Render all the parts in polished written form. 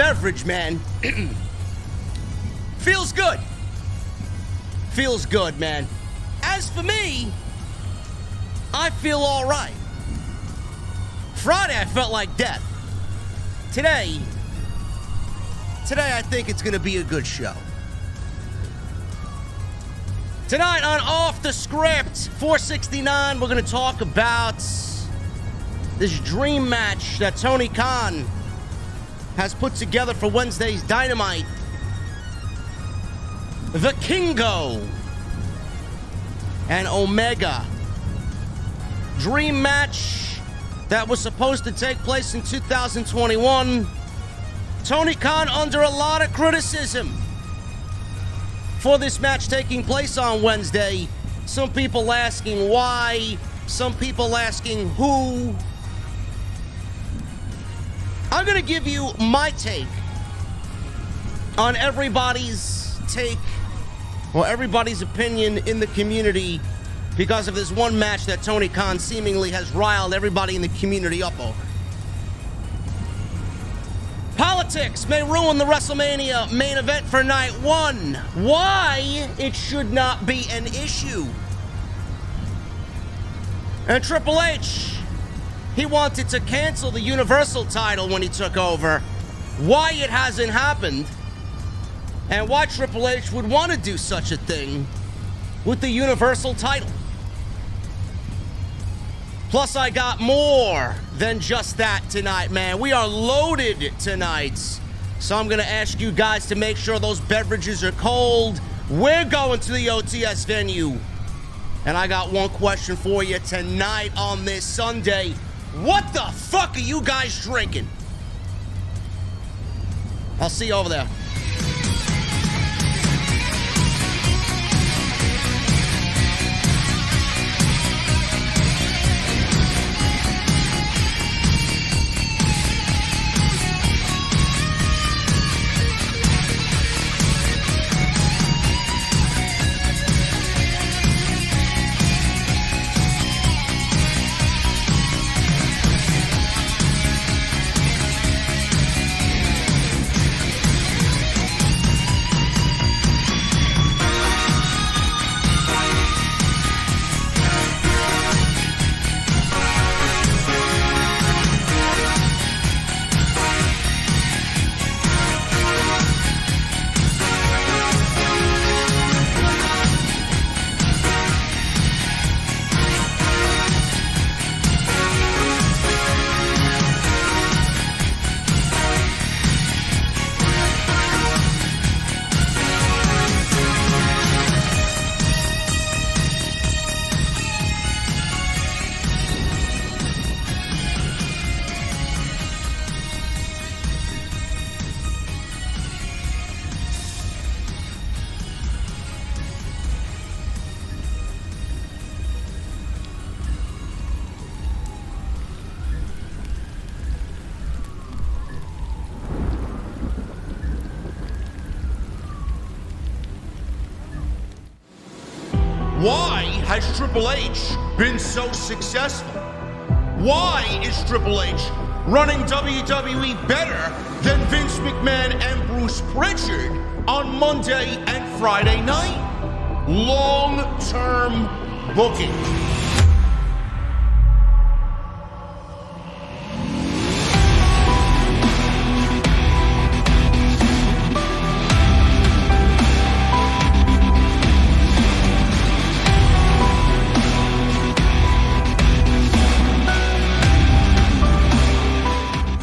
beverage, man. Feels good. Feels good, man. As for me, I feel all right. Friday, I felt like death. Today, I think it's going to be a good show. Tonight on Off the Script 469, we're going to talk about this dream match that Tony Khan has put together for Wednesday's Dynamite. The Vikingo and Omega. Dream match that was supposed to take place in 2021. Tony Khan under a lot of criticism for this match taking place on Wednesday. Some people asking why, some people asking who. I'm going to give you my take on everybody's take, or everybody's opinion in the community because of this one match that Tony Khan seemingly has riled everybody in the community up over. Politics may ruin the WrestleMania main event for night one. Why it should not be an issue. And Triple H, he wanted to cancel the Universal title when he took over. Why it hasn't happened, and why Triple H would want to do such a thing with the Universal title. Plus, I got more than just that tonight, man. We are loaded tonight. So I'm going to ask you guys to make sure those beverages are cold. We're going to the OTS venue. And I got one question for you tonight on this Sunday. What the fuck are you guys drinking? I'll see you over there. Why has Triple H been so successful? Why is Triple H running WWE better than Vince McMahon and Bruce Pritchard on Monday and Friday night? Long-term booking.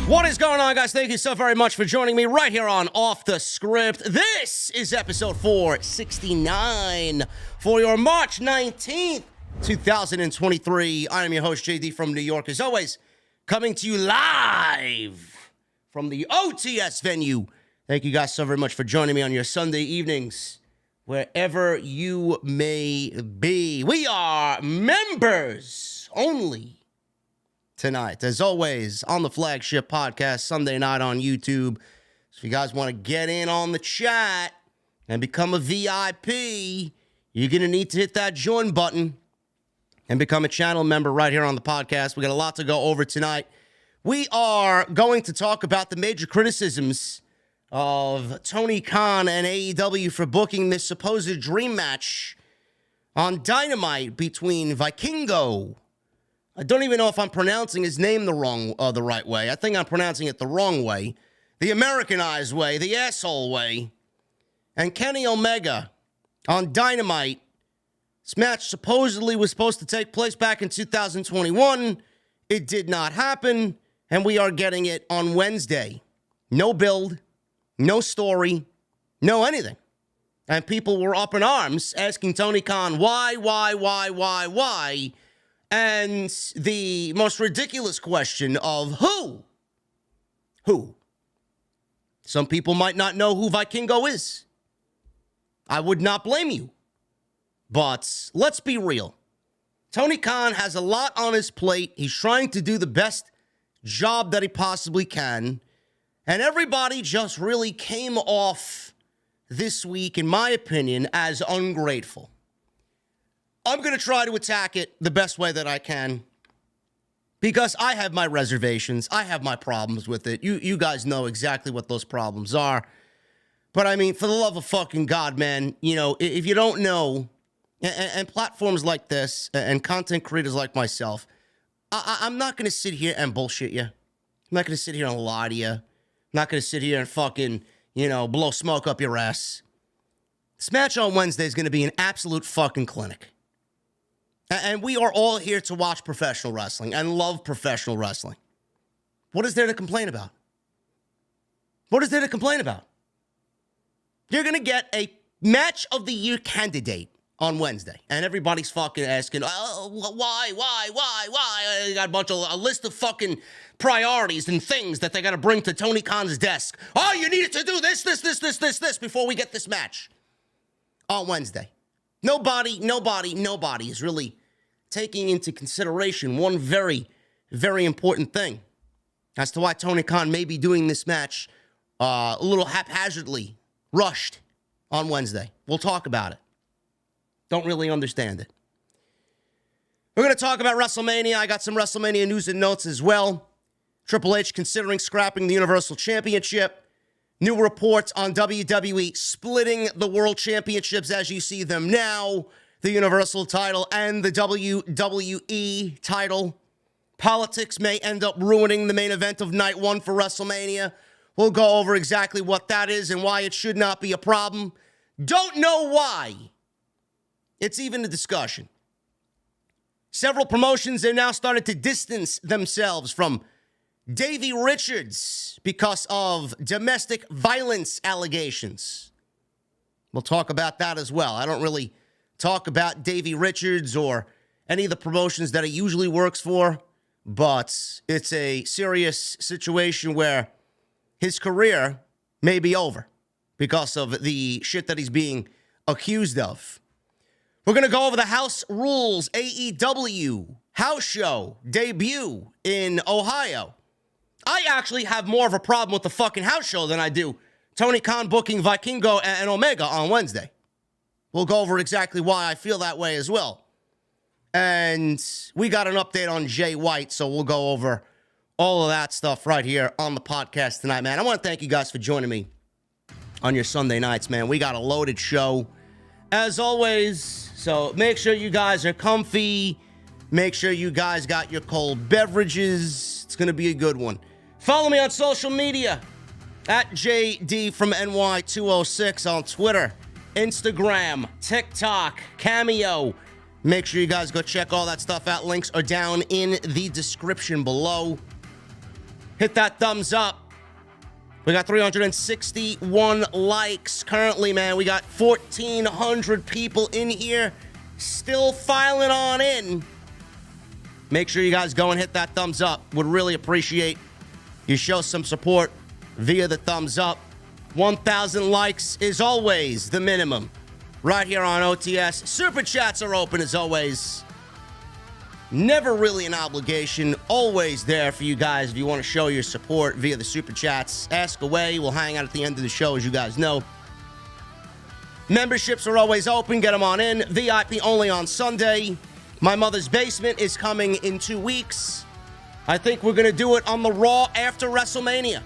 What is going on, guys? Thank you so very much for joining me right here on Off the Script. This is episode 469 for your March 19th, 2023. I am your host, JD from New York. As always, coming to you live from the OTS venue. Thank you guys so very much for joining me on your Sunday evenings, wherever you may be. We are members only tonight, as always, on the flagship podcast Sunday night on YouTube. So if you guys want to get in on the chat and become a VIP, you're going to need to hit that join button and become a channel member right here on the podcast. We got a lot to go over tonight. We are going to talk about the major criticisms of Tony Khan and AEW for booking this supposed dream match on Dynamite between Vikingo. I don't even know if I'm pronouncing his name the right way. I think I'm pronouncing it the wrong way. The Americanized way, the asshole way. And Kenny Omega on Dynamite. This match supposedly was supposed to take place back in 2021. It did not happen, and we are getting it on Wednesday. No build, no story, no anything. And people were up in arms asking Tony Khan, why? And the most ridiculous question of who? Who? Some people might not know who Vikingo is. I would not blame you. But let's be real. Tony Khan has a lot on his plate. He's trying to do the best job that he possibly can. And everybody just really came off this week, in my opinion, as ungrateful. I'm going to try to attack it the best way that I can because I have my reservations. I have my problems with it. You guys know exactly what those problems are. But I mean, for the love of fucking God, man, you know, if you don't know, and platforms like this and content creators like myself, I'm not going to sit here and bullshit you. I'm not going to sit here and lie to you. I'm not going to sit here and fucking, you know, blow smoke up your ass. This match on Wednesday is going to be an absolute fucking clinic. And we are all here to watch professional wrestling and love professional wrestling. What is there to complain about? What is there to complain about? You're going to get a match of the year candidate on Wednesday. And everybody's fucking asking, oh, why? You got a list of fucking priorities and things that they got to bring to Tony Khan's desk. Oh, you needed to do this before we get this match on Wednesday. Nobody is really taking into consideration one very, very important thing as to why Tony Khan may be doing this match a little haphazardly, rushed on Wednesday. We'll talk about it. Don't really understand it. We're going to talk about Wrestlemania. I got some Wrestlemania news and notes as well. Triple H considering scrapping the Universal Championship. New reports on WWE splitting the World Championships as you see them now. The Universal title and the WWE title. Politics may end up ruining the main event of night one for WrestleMania. We'll go over exactly what that is and why it should not be a problem. Don't know why it's even a discussion. Several promotions have now started to distance themselves from Davey Richards because of domestic violence allegations. We'll talk about that as well. I don't really talk about Davey Richards or any of the promotions that he usually works for, but it's a serious situation where his career may be over because of the shit that he's being accused of. We're going to go over the House Rules AEW house show debut in Ohio. I actually have more of a problem with the fucking house show than I do Tony Khan booking Vikingo and Omega on Wednesday. We'll go over exactly why I feel that way as well. And we got an update on Jay White, so we'll go over all of that stuff right here on the podcast tonight, man. I want to thank you guys for joining me on your Sunday nights, man. We got a loaded show, as always. So make sure you guys are comfy. Make sure you guys got your cold beverages. It's going to be a good one. Follow me on social media at JD from NY206 on Twitter, Instagram, TikTok, Cameo. Make sure you guys go check all that stuff out. Links are down in the description below. Hit that thumbs up. We got 361 likes currently, man. We got 1,400 people in here still filing on in. Make sure you guys go and hit that thumbs up. Would really appreciate you show some support via the thumbs up. 1,000 likes is always the minimum right here on OTS. Super chats are open as always. Never really an obligation. Always there for you guys if you want to show your support via the super chats. Ask away. We'll hang out at the end of the show, as you guys know. Memberships are always open. Get them on in. VIP only on Sunday. My Mother's Basement is coming in 2 weeks. I think we're going to do it on the Raw after WrestleMania.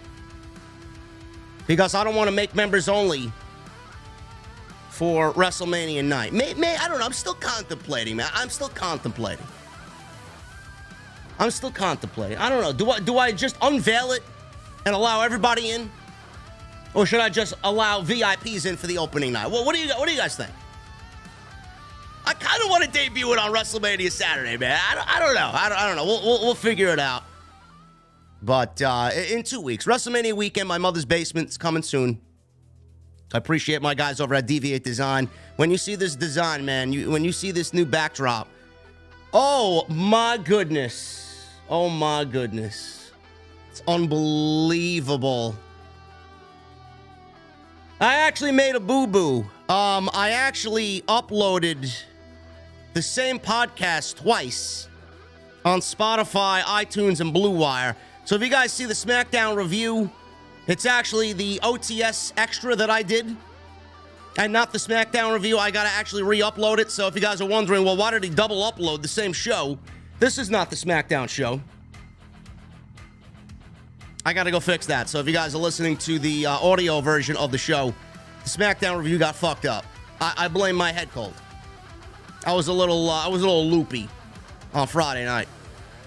because I don't want to make members only for WrestleMania night. I don't know. I'm still contemplating, man. I'm still contemplating. I don't know. Do I just unveil it and allow everybody in? Or should I just allow VIPs in for the opening night? What do you guys think? I kind of want to debut it on WrestleMania Saturday, man. I don't know. I don't know. We'll figure it out. But in 2 weeks, WrestleMania weekend, my mother's basement's coming soon. I appreciate my guys over at Deviate Design. When you see this design, man, when you see this new backdrop, oh my goodness. Oh my goodness. It's unbelievable. I actually made a boo-boo. I actually uploaded the same podcast twice on Spotify, iTunes, and Blue Wire. So if you guys see the SmackDown review, it's actually the OTS extra that I did, and not the SmackDown review. I gotta actually re-upload it. So if you guys are wondering, well, why did he double upload the same show? This is not the SmackDown show. I gotta go fix that. So if you guys are listening to the audio version of the show, the SmackDown review got fucked up. I blame my head cold. I was a little loopy on Friday night.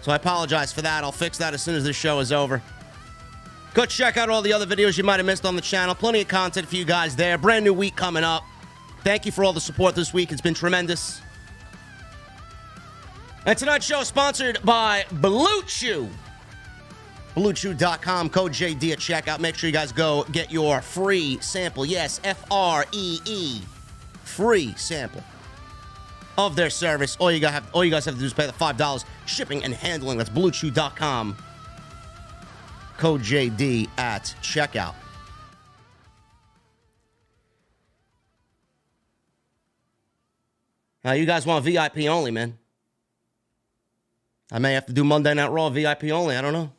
So I apologize for that. I'll fix that as soon as this show is over. Go check out all the other videos you might have missed on the channel. Plenty of content for you guys there. Brand new week coming up. Thank you for all the support this week. It's been tremendous. And tonight's show is sponsored by Blue Chew. BlueChew.com, code JD at checkout. Make sure you guys go get your free sample. Yes, Free. Free sample of their service. All you guys have to do is pay the $5 shipping and handling. That's BlueChew.com. Code JD at checkout. Now, you guys want VIP only, man. I may have to do Monday Night Raw VIP only. I don't know.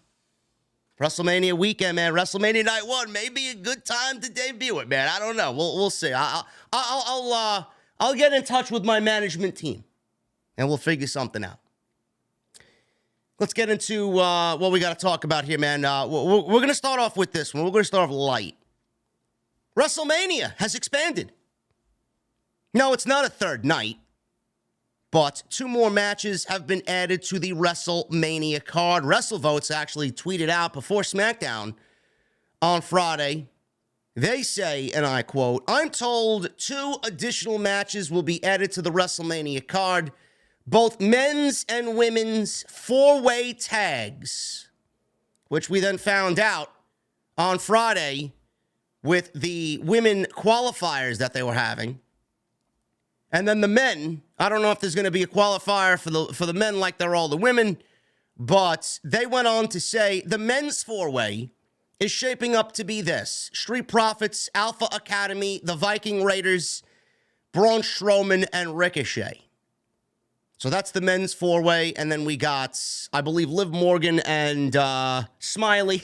WrestleMania weekend, man. WrestleMania Night 1 may be a good time to debut it, man. I don't know. We'll see. I'll get in touch with my management team, and we'll figure something out. Let's get into what we got to talk about here, man. We're going to start off with this one. We're going to start off light. WrestleMania has expanded. No, it's not a third night, but 2 more matches have been added to the WrestleMania card. WrestleVotes actually tweeted out before SmackDown on Friday. They say, and I quote, "I'm told 2 additional matches will be added to the WrestleMania card. Both men's and women's 4-way tags," which we then found out on Friday with the women qualifiers that they were having. And then the men, I don't know if there's going to be a qualifier for the men like there are all the women, but they went on to say the men's 4-way is shaping up to be this: Street Profits, Alpha Academy, the Viking Raiders, Braun Strowman, and Ricochet. So that's the men's 4-way, and then we got, I believe, Liv Morgan and Smiley.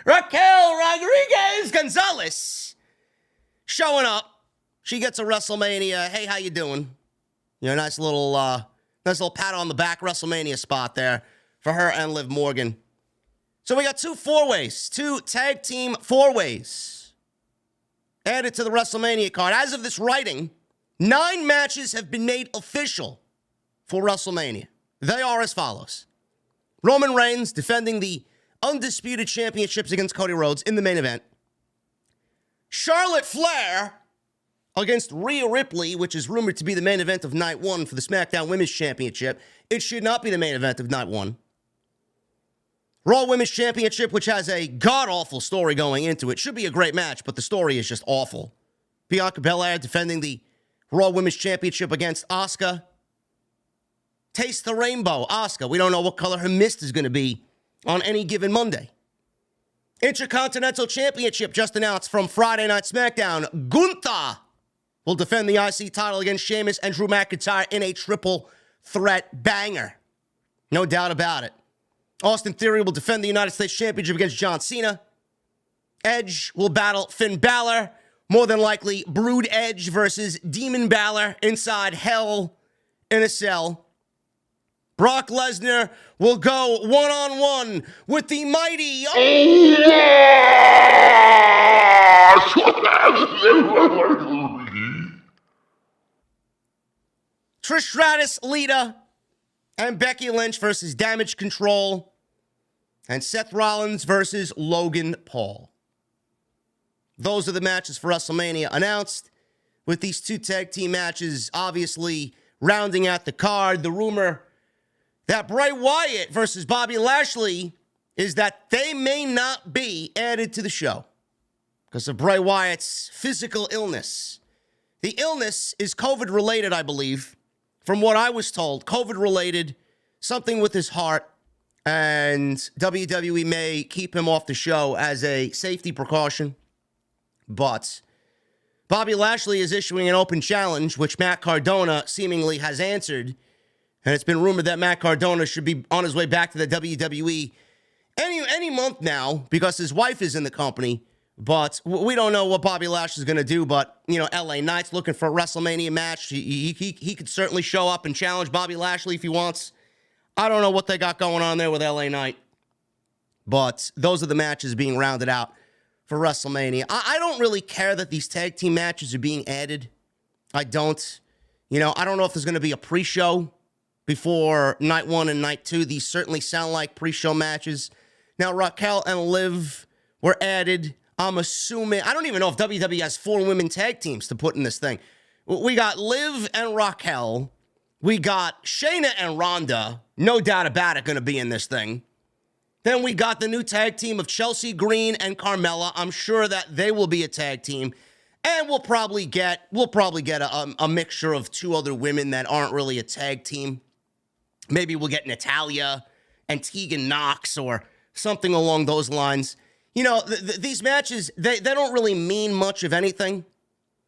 Raquel Rodriguez Gonzalez showing up. She gets a WrestleMania, hey, how you doing? You know, nice little pat on the back WrestleMania spot there for her and Liv Morgan. So we got 2 4-ways, 2 tag team 4-ways added to the WrestleMania card. As of this writing, 9 matches have been made official for WrestleMania. They are as follows: Roman Reigns defending the undisputed championships against Cody Rhodes in the main event. Charlotte Flair against Rhea Ripley, which is rumored to be the main event of Night 1 for the SmackDown Women's Championship. It should not be the main event of Night 1. Raw Women's Championship, which has a god-awful story going into it. Should be a great match, but the story is just awful. Bianca Belair defending the Raw Women's Championship against Asuka. Taste the Rainbow, Asuka. We don't know what color her mist is going to be on any given Monday. Intercontinental Championship just announced from Friday Night SmackDown. Gunther will defend the IC title against Sheamus and Drew McIntyre in a triple threat banger. No doubt about it. Austin Theory will defend the United States Championship against John Cena. Edge will battle Finn Balor. More than likely, Brood Edge versus Demon Balor inside Hell in a Cell. Brock Lesnar will go one-on-one with the mighty... Trish Stratus, Lita, and Becky Lynch versus Damage Control, and Seth Rollins versus Logan Paul. Those are the matches for WrestleMania announced, with these two tag team matches obviously rounding out the card. The rumor that Bray Wyatt versus Bobby Lashley is that they may not be added to the show because of Bray Wyatt's physical illness. The illness is COVID-related, I believe, from what I was told. COVID-related, something with his heart, and WWE may keep him off the show as a safety precaution. But Bobby Lashley is issuing an open challenge, which Matt Cardona seemingly has answered. And it's been rumored that Matt Cardona should be on his way back to the WWE any month now because his wife is in the company. But we don't know what Bobby Lashley's going to do. But, you know, LA Knight's looking for a WrestleMania match. He could certainly show up and challenge Bobby Lashley if he wants. I don't know what they got going on there with LA Knight. But those are the matches being rounded out for WrestleMania. I don't really care that these tag team matches are being added. I don't. You know, I don't know if there's going to be a pre-show before night 1 and night 2. These certainly sound like pre-show matches. Now, Raquel and Liv were added. I'm assuming, I don't even know if WWE has 4 women tag teams to put in this thing. We got Liv and Raquel. We got Shayna and Ronda. No doubt about it, going to be in this thing. Then we got the new tag team of Chelsea Green and Carmella. I'm sure that they will be a tag team. And we'll probably get a mixture of 2 other women that aren't really a tag team. Maybe we'll get Natalya and Tegan Nox or something along those lines. You know, these matches, they don't really mean much of anything.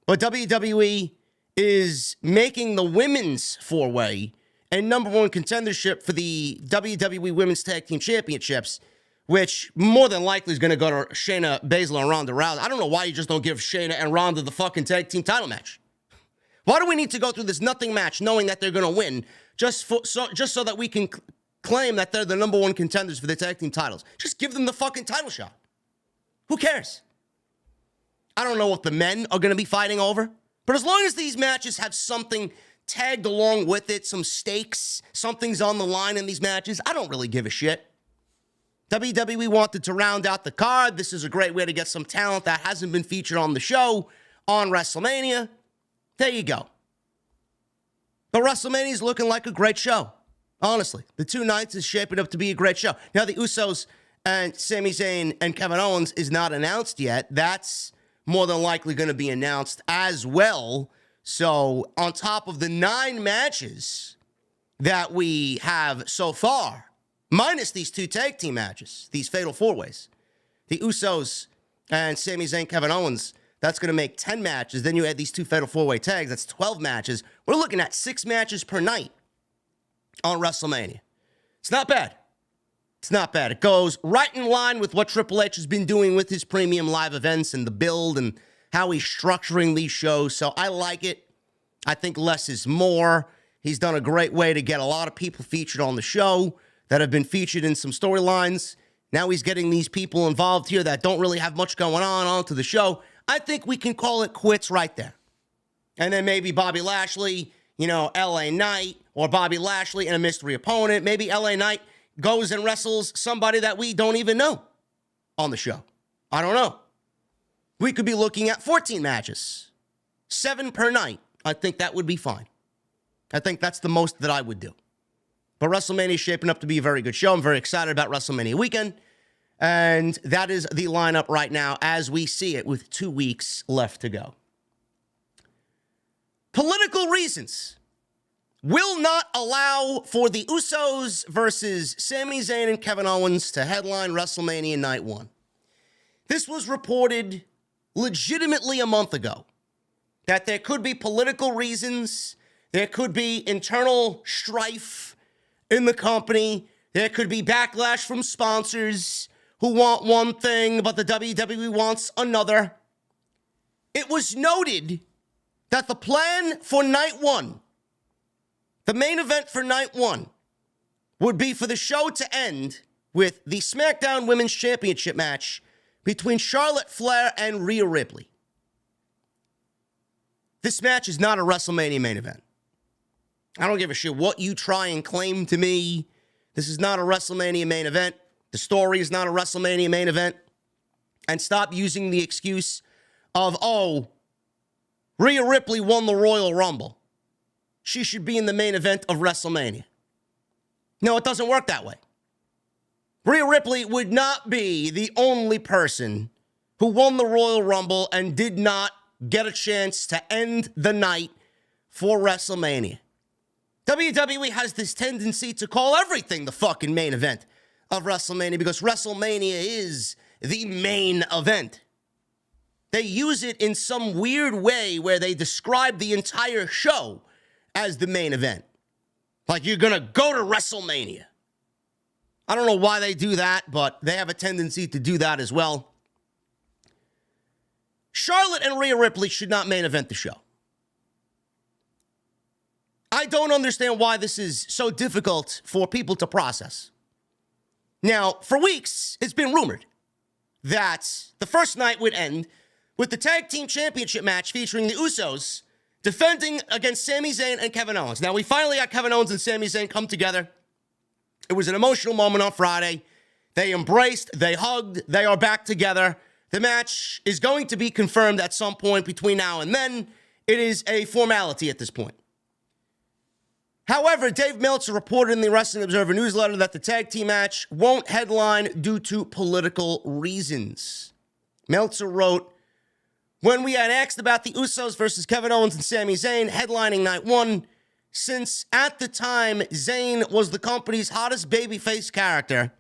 But WWE is making the women's 4-way and number 1 contendership for the WWE Women's Tag Team Championships, which more than likely is going to go to Shayna Baszler and Ronda Rousey. I don't know why you just don't give Shayna and Ronda the fucking tag team title match. Why do we need to go through this nothing match knowing that they're going to win just so that we can claim that they're the number 1 contenders for the tag team titles? Just give them the fucking title shot. Who cares? I don't know what the men are going to be fighting over, but as long as these matches have something tagged along with it, some stakes, something's on the line in these matches, I don't really give a shit. WWE wanted to round out the card. This is a great way to get some talent that hasn't been featured on the show on WrestleMania. There you go. But WrestleMania is looking like a great show. Honestly, the 2 nights is shaping up to be a great show. Now, the Usos and Sami Zayn and Kevin Owens is not announced yet. That's more than likely going to be announced as well. So, on top of the 9 matches that we have so far, minus these 2 tag team matches, these fatal 4-ways, the Usos and Sami Zayn, Kevin Owens, that's going to make 10 matches. Then you add these 2 fatal 4-way tags, that's 12 matches. We're looking at 6 matches per night on WrestleMania. It's not bad. It's not bad. It goes right in line with what Triple H has been doing with his premium live events and the build and how he's structuring these shows. So I like it. I think less is more. He's done a great way to get a lot of people featured on the show that have been featured in some storylines. Now he's getting these people involved here that don't really have much going on onto the show. I think we can call it quits right there. And then maybe Bobby Lashley, you know, LA Knight, or Bobby Lashley and a mystery opponent. Maybe LA Knight goes and wrestles somebody that we don't even know on the show. I don't know. We could be looking at 14 matches, 7 per night. I think that would be fine. I think that's the most that I would do. But WrestleMania is shaping up to be a very good show. I'm very excited about WrestleMania weekend. And that is the lineup right now as we see it with 2 weeks left to go. Political reasons will not allow for the Usos versus Sami Zayn and Kevin Owens to headline WrestleMania Night 1. This was reported legitimately a month ago that there could be political reasons, there could be internal strife in the company, there could be backlash from sponsors who want one thing, but the WWE wants another. It was noted that the plan for Night 1, the main event for Night 1, would be for the show to end with the SmackDown Women's Championship match between Charlotte Flair and Rhea Ripley. This match is not a WrestleMania main event. I don't give a shit what you try and claim to me. This is not a WrestleMania main event. The story is not a WrestleMania main event. And stop using the excuse of, oh, Rhea Ripley won the Royal Rumble. She should be in the main event of WrestleMania. No, it doesn't work that way. Rhea Ripley would not be the only person who won the Royal Rumble and did not get a chance to end the night for WrestleMania. WWE has this tendency to call everything the fucking main event of WrestleMania because WrestleMania is the main event. They use it in some weird way where they describe the entire show as the main event. Like you're going to go to WrestleMania. I don't know why they do that, but they have a tendency to do that as well. Charlotte and Rhea Ripley should not main event the show. I don't understand why this is so difficult for people to process. Now, for weeks, it's been rumored that the first night would end with the Tag Team Championship match featuring the Usos defending against Sami Zayn and Kevin Owens. Now, we finally got Kevin Owens and Sami Zayn come together. It was an emotional moment on Friday. They embraced, they hugged, they are back together. The match is going to be confirmed at some point between now and then. It is a formality at this point. However, Dave Meltzer reported in the Wrestling Observer newsletter that the tag team match won't headline due to political reasons. Meltzer wrote, when we had asked about the Usos versus Kevin Owens and Sami Zayn headlining night one, since at the time Zayn was the company's hottest babyface character,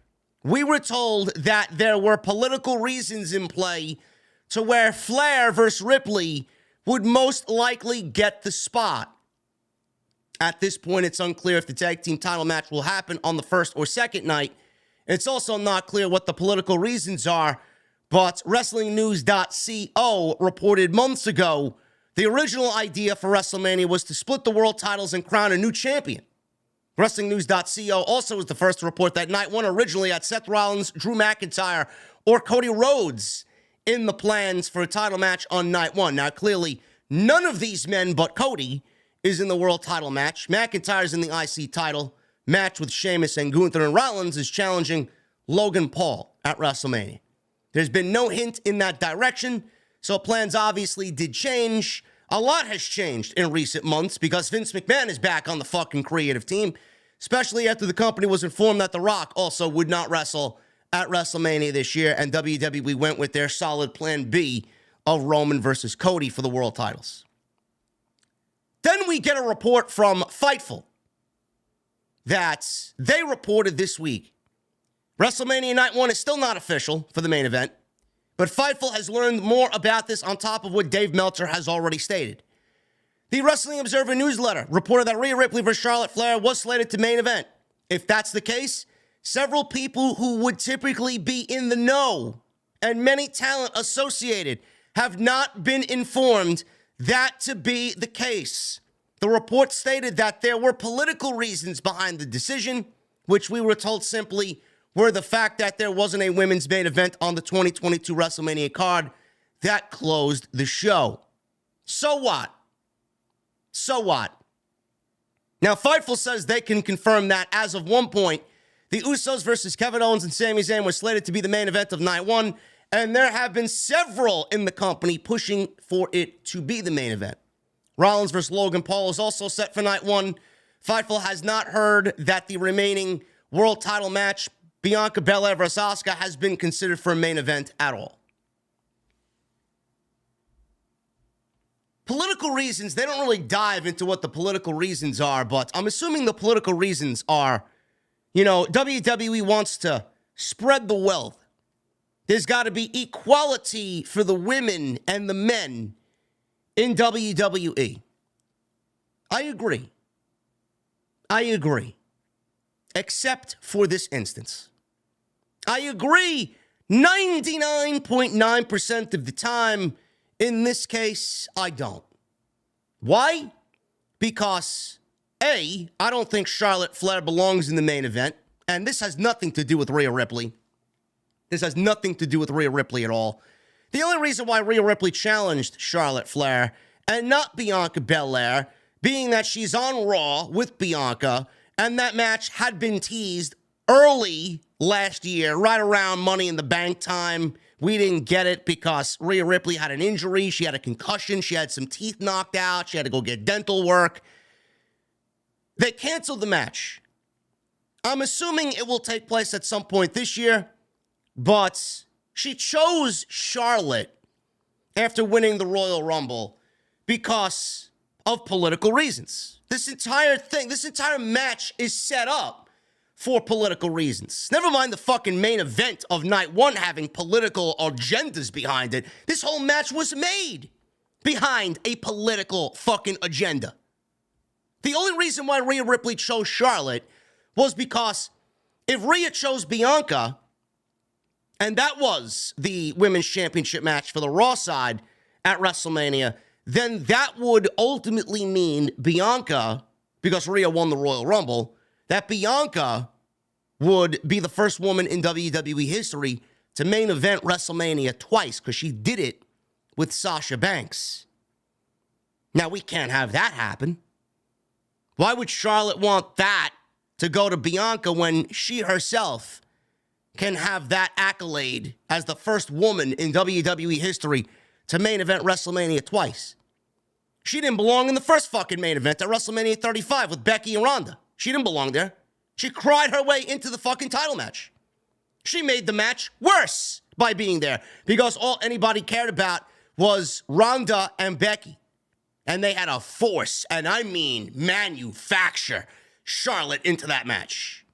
we were told that there were political reasons in play to where Flair versus Ripley would most likely get the spot. At this point, it's unclear if the tag team title match will happen on the first or second night. It's also not clear what the political reasons are, but WrestlingNews.co reported months ago the original idea for WrestleMania was to split the world titles and crown a new champion. WrestlingNews.co also was the first to report that night one originally had Seth Rollins, Drew McIntyre, or Cody Rhodes in the plans for a title match on night one. Now, clearly, none of these men but Cody is in the world title match. McIntyre's in the IC title match with Sheamus and Gunther, and Rollins is challenging Logan Paul at WrestleMania. There's been no hint in that direction, so plans obviously did change. A lot has changed in recent months because Vince McMahon is back on the fucking creative team, especially after the company was informed that The Rock also would not wrestle at WrestleMania this year, and WWE went with their solid plan B of Roman versus Cody for the world titles. Then we get a report from Fightful that they reported this week WrestleMania Night 1 is still not official for the main event, but Fightful has learned more about this on top of what Dave Meltzer has already stated. The Wrestling Observer newsletter reported that Rhea Ripley vs. Charlotte Flair was slated to main event. If that's the case, several people who would typically be in the know and many talent associated have not been informed that to be the case. The report stated that there were political reasons behind the decision, which we were told simply were the fact that there wasn't a women's main event on the 2022 WrestleMania card that closed the show. So what? So what? Now, Fightful says they can confirm that as of one point, the Usos versus Kevin Owens and Sami Zayn were slated to be the main event of night one, and there have been several in the company pushing for it to be the main event. Rollins versus Logan Paul is also set for night one. Fightful has not heard that the remaining world title match, Bianca Belair versus Asuka, has been considered for a main event at all. Political reasons, they don't really dive into what the political reasons are, but I'm assuming the political reasons are, WWE wants to spread the wealth. There's got to be equality for the women and the men in WWE. I agree. Except for this instance. I agree 99.9% of the time. In this case, I don't. Why? Because I don't think Charlotte Flair belongs in the main event. And this has nothing to do with Rhea Ripley. This has nothing to do with Rhea Ripley at all. The only reason why Rhea Ripley challenged Charlotte Flair and not Bianca Belair, being that she's on Raw with Bianca, and that match had been teased early last year, right around Money in the Bank time. We didn't get it because Rhea Ripley had an injury. She had a concussion. She had some teeth knocked out. She had to go get dental work. They canceled the match. I'm assuming it will take place at some point this year, but she chose Charlotte after winning the Royal Rumble because of political reasons. This entire match is set up for political reasons. Never mind the fucking main event of night one having political agendas behind it. This whole match was made behind a political fucking agenda. The only reason why Rhea Ripley chose Charlotte was because if Rhea chose Bianca, and that was the Women's Championship match for the Raw side at WrestleMania, then that would ultimately mean Bianca, because Rhea won the Royal Rumble, that Bianca would be the first woman in WWE history to main event WrestleMania twice, because she did it with Sasha Banks. Now, we can't have that happen. Why would Charlotte want that to go to Bianca when she herself can have that accolade as the first woman in WWE history to main event WrestleMania twice? She didn't belong in the first fucking main event at WrestleMania 35 with Becky and Ronda. She didn't belong there. She cried her way into the fucking title match. She made the match worse by being there because all anybody cared about was Ronda and Becky. And they had to force, and I mean manufacture, Charlotte into that match.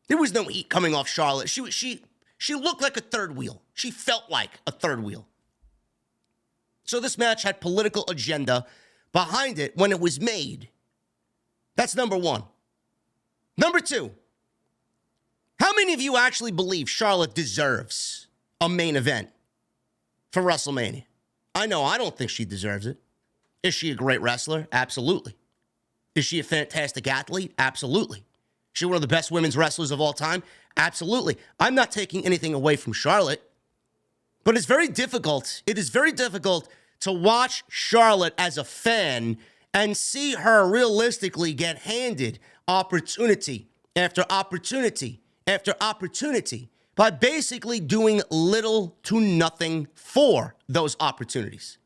There was no heat coming off Charlotte. She looked like a third wheel. She felt like a third wheel. So this match had political agenda behind it when it was made. That's number one. Number two, how many of you actually believe Charlotte deserves a main event for WrestleMania? I know I don't think she deserves it. Is she a great wrestler? Absolutely. Is she a fantastic athlete? Absolutely. Is she one of the best women's wrestlers of all time? Absolutely. I'm not taking anything away from Charlotte, but it's very difficult. It is very difficult to watch Charlotte as a fan and see her realistically get handed opportunity after opportunity after opportunity by basically doing little to nothing for those opportunities.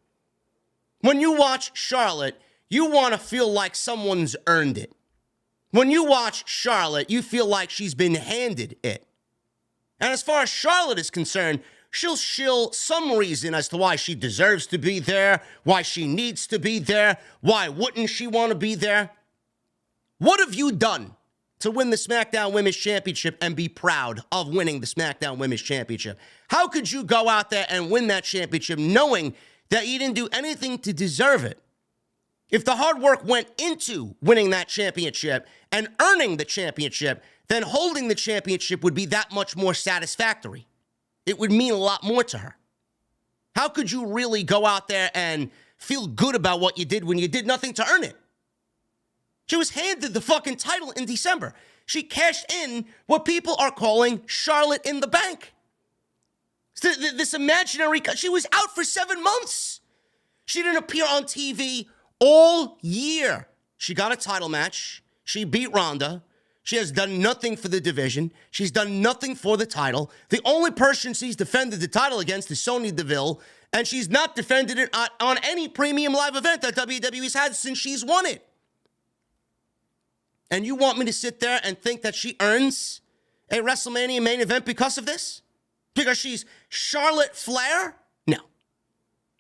When you watch Charlotte, you want to feel like someone's earned it. When you watch Charlotte, you feel like she's been handed it. And as far as Charlotte is concerned, she'll shill some reason as to why she deserves to be there, why she needs to be there, why wouldn't she want to be there. What have you done to win the SmackDown Women's Championship and be proud of winning the SmackDown Women's Championship? How could you go out there and win that championship knowing that you didn't do anything to deserve it? If the hard work went into winning that championship and earning the championship, then holding the championship would be that much more satisfactory. It would mean a lot more to her. How could you really go out there and feel good about what you did when you did nothing to earn it? She was handed the fucking title in December. She cashed in what people are calling Charlotte in the Bank. This imaginary, she was out for 7 months. She didn't appear on TV all year. She got a title match. She beat Ronda. She has done nothing for the division. She's done nothing for the title. The only person she's defended the title against is Sonya Deville, and she's not defended it on any premium live event that WWE's had since she's won it. And you want me to sit there and think that she earns a WrestleMania main event because of this? Because she's Charlotte Flair? No.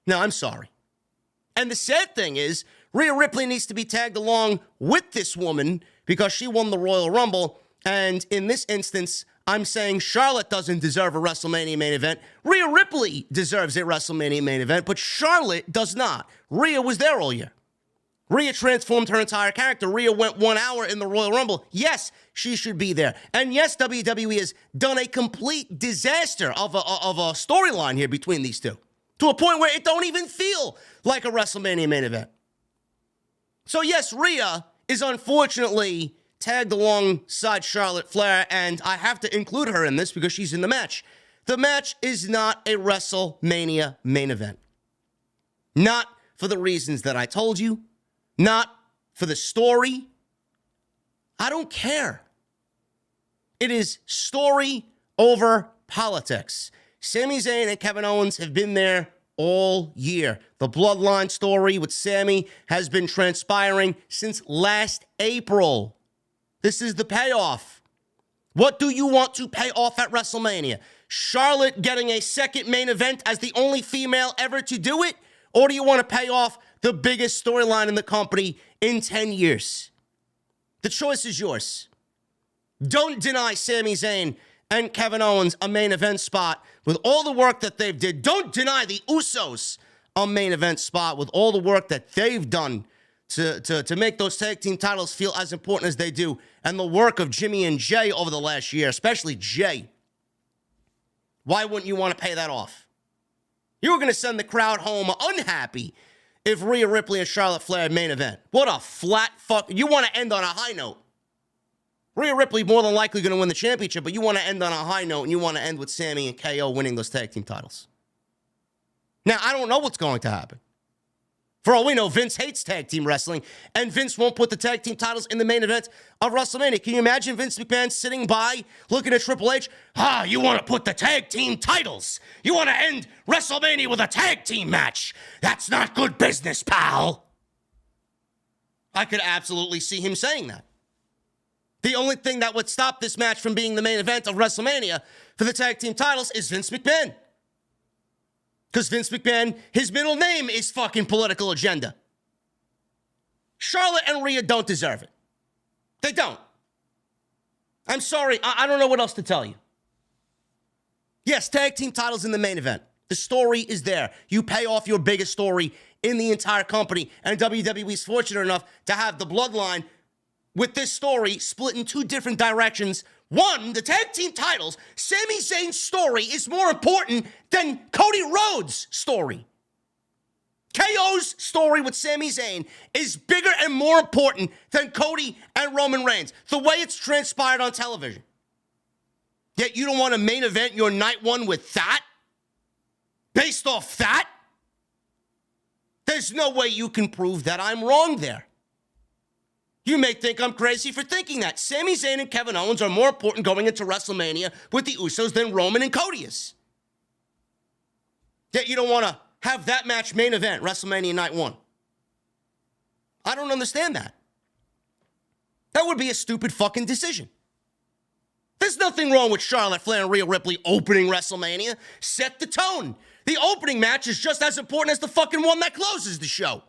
No, I'm sorry. And the sad thing is, Rhea Ripley needs to be tagged along with this woman because she won the Royal Rumble. And in this instance, I'm saying Charlotte doesn't deserve a WrestleMania main event. Rhea Ripley deserves a WrestleMania main event, but Charlotte does not. Rhea was there all year. Rhea transformed her entire character. Rhea went 1 hour in the Royal Rumble. Yes, she should be there. And yes, WWE has done a complete disaster of a storyline here between these two, to a point where it don't even feel like a WrestleMania main event. So yes, Rhea is unfortunately tagged alongside Charlotte Flair, and I have to include her in this because she's in the match. The match is not a WrestleMania main event. Not for the reasons that I told you. Not for the story. I don't care. It is story over politics. Sami Zayn and Kevin Owens have been there all year. The bloodline story with Sami has been transpiring since last April. This is the payoff. What do you want to pay off at WrestleMania? Charlotte getting a second main event as the only female ever to do it? Or do you want to pay off the biggest storyline in the company in 10 years? The choice is yours. Don't deny Sami Zayn and Kevin Owens a main event spot with all the work that they've did. Don't deny the Usos a main event spot with all the work that they've done to make those tag team titles feel as important as they do, and the work of Jimmy and Jay over the last year, especially Jay. Why wouldn't you want to pay that off? You were going to send the crowd home unhappy if Rhea Ripley and Charlotte Flair main event. What a flat fuck. You want to end on a high note. Rhea Ripley more than likely going to win the championship, but you want to end on a high note, and you want to end with Sami and KO winning those tag team titles. Now, I don't know what's going to happen. For all we know, Vince hates tag team wrestling, and Vince won't put the tag team titles in the main event of WrestleMania. Can you imagine Vince McMahon sitting by, looking at Triple H? You want to put the tag team titles? You want to end WrestleMania with a tag team match? That's not good business, pal. I could absolutely see him saying that. The only thing that would stop this match from being the main event of WrestleMania for the tag team titles is Vince McMahon. Because Vince McMahon, his middle name is fucking political agenda. Charlotte and Rhea don't deserve it. They don't. I'm sorry. I don't know what else to tell you. Yes, tag team titles in the main event. The story is there. You pay off your biggest story in the entire company. And WWE's fortunate enough to have the bloodline with this story split in two different directions. One, the tag team titles, Sami Zayn's story is more important than Cody Rhodes' story. KO's story with Sami Zayn is bigger and more important than Cody and Roman Reigns, the way it's transpired on television. Yet you don't want to main event your night one with that? Based off that? There's no way you can prove that I'm wrong there. You may think I'm crazy for thinking that. Sami Zayn and Kevin Owens are more important going into WrestleMania with the Usos than Roman and Cody is. Yet you don't want to have that match main event, WrestleMania Night 1. I don't understand that. That would be a stupid fucking decision. There's nothing wrong with Charlotte Flair and Rhea Ripley opening WrestleMania. Set the tone. The opening match is just as important as the fucking one that closes the show.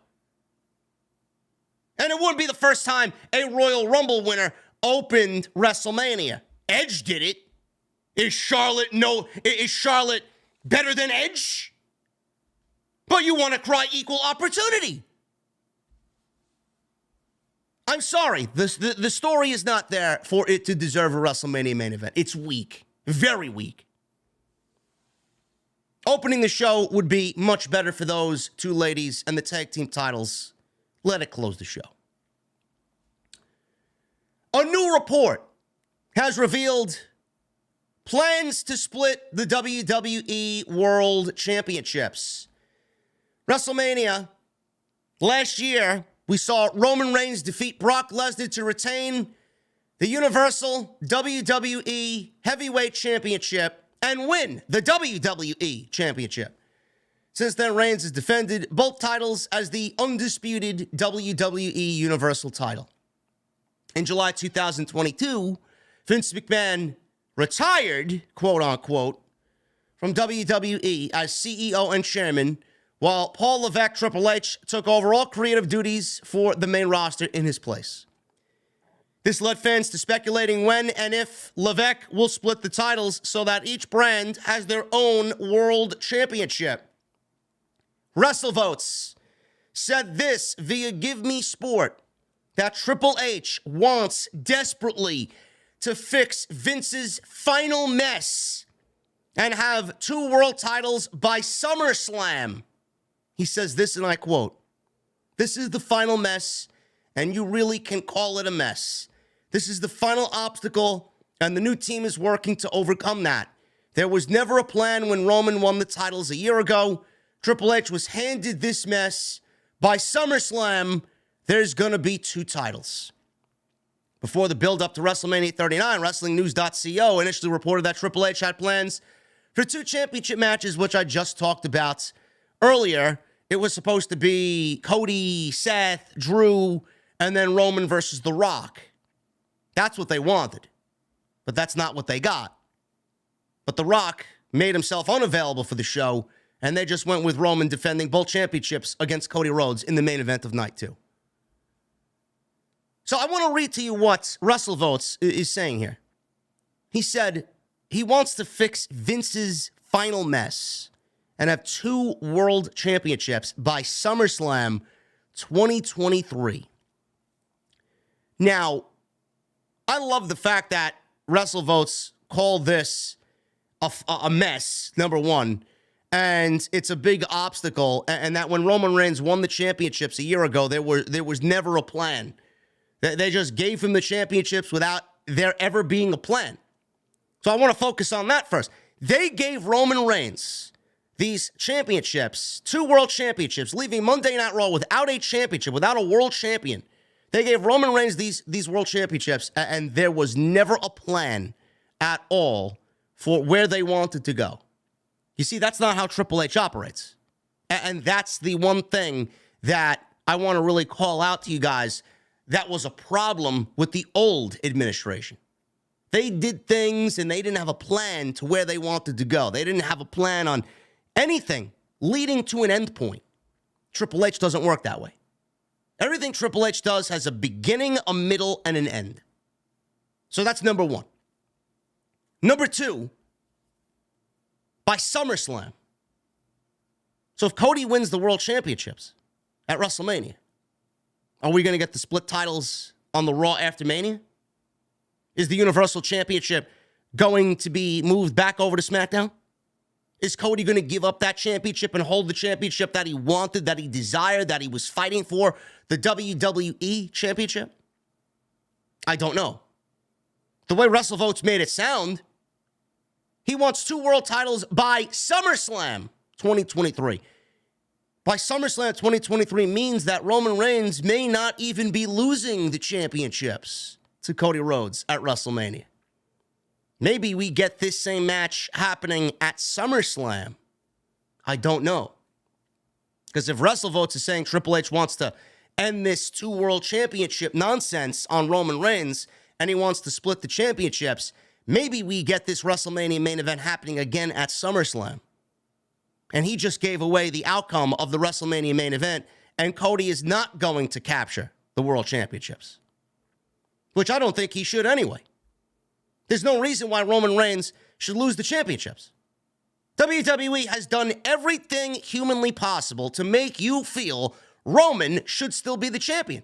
And it wouldn't be the first time a Royal Rumble winner opened WrestleMania. Edge did it. Is Charlotte better than Edge? But you want to cry equal opportunity. I'm sorry. The story is not there for it to deserve a WrestleMania main event. It's weak. Very weak. Opening the show would be much better for those two ladies and the tag team titles. Let it close the show. A new report has revealed plans to split the WWE World Championships. WrestleMania, last year, we saw Roman Reigns defeat Brock Lesnar to retain the Universal WWE Heavyweight Championship and win the WWE Championship. Since then, Reigns has defended both titles as the undisputed WWE Universal title. In July 2022, Vince McMahon retired, quote unquote, from WWE as CEO and chairman, while Paul Levesque, Triple H, took over all creative duties for the main roster in his place. This led fans to speculating when and if Levesque will split the titles so that each brand has their own world championship. WrestleVotes said this via Give Me Sport, that Triple H wants desperately to fix Vince's final mess and have two world titles by SummerSlam. He says this, and I quote, "This is the final mess, and you really can call it a mess. This is the final obstacle, and the new team is working to overcome that. There was never a plan when Roman won the titles a year ago. Triple H was handed this mess. By SummerSlam, there's going to be 2 titles. Before the build-up to WrestleMania 39, WrestlingNews.co initially reported that Triple H had plans for 2 championship matches, which I just talked about earlier. It was supposed to be Cody, Seth, Drew, and then Roman versus The Rock. That's what they wanted. But that's not what they got. But The Rock made himself unavailable for the show, and they just went with Roman defending both championships against Cody Rhodes in the main event of night 2. So I want to read to you what WrestleVotes is saying here. He said he wants to fix Vince's final mess and have 2 world championships by SummerSlam 2023. Now, I love the fact that WrestleVotes call this a mess, number one, and it's a big obstacle, and that when Roman Reigns won the championships a year ago, there was never a plan. They just gave him the championships without there ever being a plan. So I want to focus on that first. They gave Roman Reigns these championships, 2 world championships, leaving Monday Night Raw without a championship, without a world champion. They gave Roman Reigns these world championships, and there was never a plan at all for where they wanted to go. You see, that's not how Triple H operates. And that's the one thing that I want to really call out to you guys that was a problem with the old administration. They did things and they didn't have a plan to where they wanted to go. They didn't have a plan on anything leading to an end point. Triple H doesn't work that way. Everything Triple H does has a beginning, a middle, and an end. So that's number 1. Number 2, by SummerSlam. So if Cody wins the world championships at WrestleMania, are we going to get the split titles on the Raw after Mania? Is the Universal Championship going to be moved back over to SmackDown? Is Cody going to give up that championship and hold the championship that he wanted, that he desired, that he was fighting for, the WWE Championship? I don't know. The way WrestleVotes made it sound, he wants 2 world titles by SummerSlam 2023. By SummerSlam 2023 means that Roman Reigns may not even be losing the championships to Cody Rhodes at WrestleMania. Maybe we get this same match happening at SummerSlam. I don't know. Because if WrestleVotes is saying Triple H wants to end this 2 world championship nonsense on Roman Reigns and he wants to split the championships, maybe we get this WrestleMania main event happening again at SummerSlam. And he just gave away the outcome of the WrestleMania main event, and Cody is not going to capture the world championships. Which I don't think he should anyway. There's no reason why Roman Reigns should lose the championships. WWE has done everything humanly possible to make you feel Roman should still be the champion.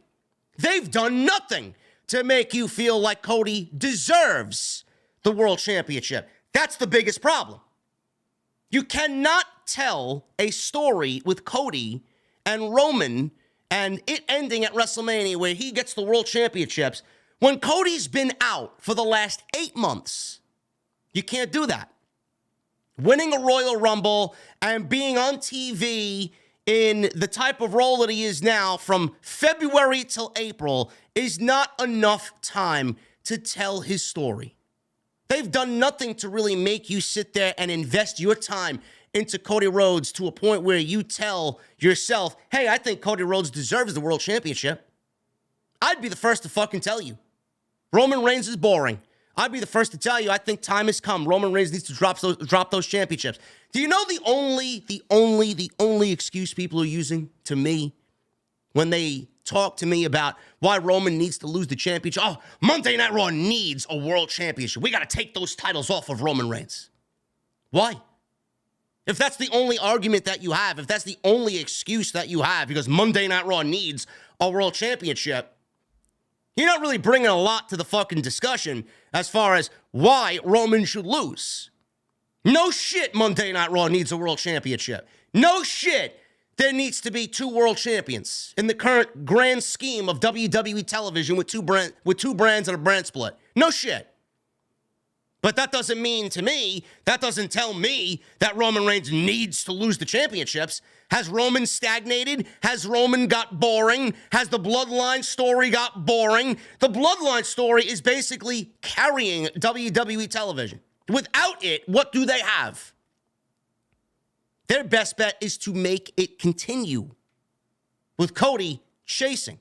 They've done nothing to make you feel like Cody deserves the world championship. That's the biggest problem. You cannot tell a story with Cody and Roman and it ending at WrestleMania where he gets the world championships when Cody's been out for the last 8 months. You can't do that. Winning a Royal Rumble and being on TV in the type of role that he is now from February till April is not enough time to tell his story. They've done nothing to really make you sit there and invest your time into Cody Rhodes to a point where you tell yourself, hey, I think Cody Rhodes deserves the world championship. I'd be the first to fucking tell you. Roman Reigns is boring. I'd be the first to tell you I think time has come. Roman Reigns needs to drop those championships. Do you know the only excuse people are using to me when they talk to me about why Roman needs to lose the championship? Oh, Monday Night Raw needs a world championship. We got to take those titles off of Roman Reigns. Why? If that's the only argument that you have, if that's the only excuse that you have, because Monday Night Raw needs a world championship, you're not really bringing a lot to the fucking discussion as far as why Roman should lose. No shit Monday Night Raw needs a world championship. No shit there needs to be 2 world champions in the current grand scheme of WWE television with two brands and a brand split. No shit. But that doesn't mean to me, that doesn't tell me that Roman Reigns needs to lose the championships. Has Roman stagnated? Has Roman got boring? Has the Bloodline story got boring? The Bloodline story is basically carrying WWE television. Without it, what do they have? Their best bet is to make it continue with Cody chasing.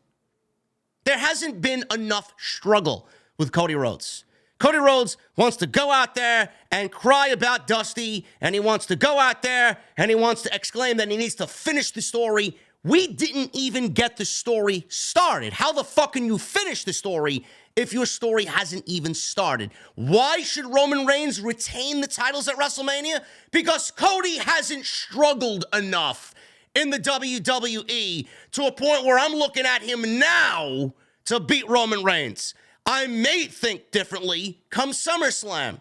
There hasn't been enough struggle with Cody Rhodes. Cody Rhodes wants to go out there and cry about Dusty, and he wants to go out there and he wants to exclaim that he needs to finish the story. We didn't even get the story started. How the fuck can you finish the story if your story hasn't even started? Why should Roman Reigns retain the titles at WrestleMania? Because Cody hasn't struggled enough in the WWE to a point where I'm looking at him now to beat Roman Reigns. I may think differently come SummerSlam.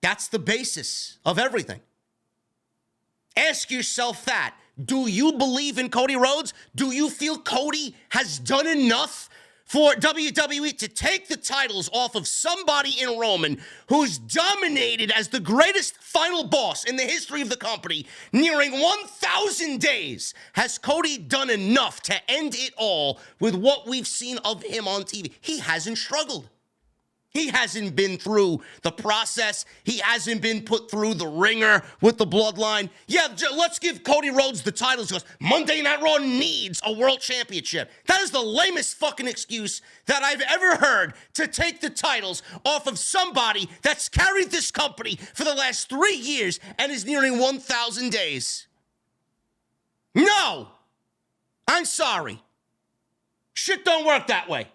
That's the basis of everything. Ask yourself that. Do you believe in Cody Rhodes? Do you feel Cody has done enough for WWE to take the titles off of somebody in Roman who's dominated as the greatest final boss in the history of the company, nearing 1,000 days? Has Cody done enough to end it all with what we've seen of him on TV? He hasn't struggled. He hasn't been through the process. He hasn't been put through the ringer with the Bloodline. Yeah, let's give Cody Rhodes the titles because Monday Night Raw needs a world championship. That is the lamest fucking excuse that I've ever heard to take the titles off of somebody that's carried this company for the last 3 years and is nearing 1,000 days. No! I'm sorry. Shit don't work that way.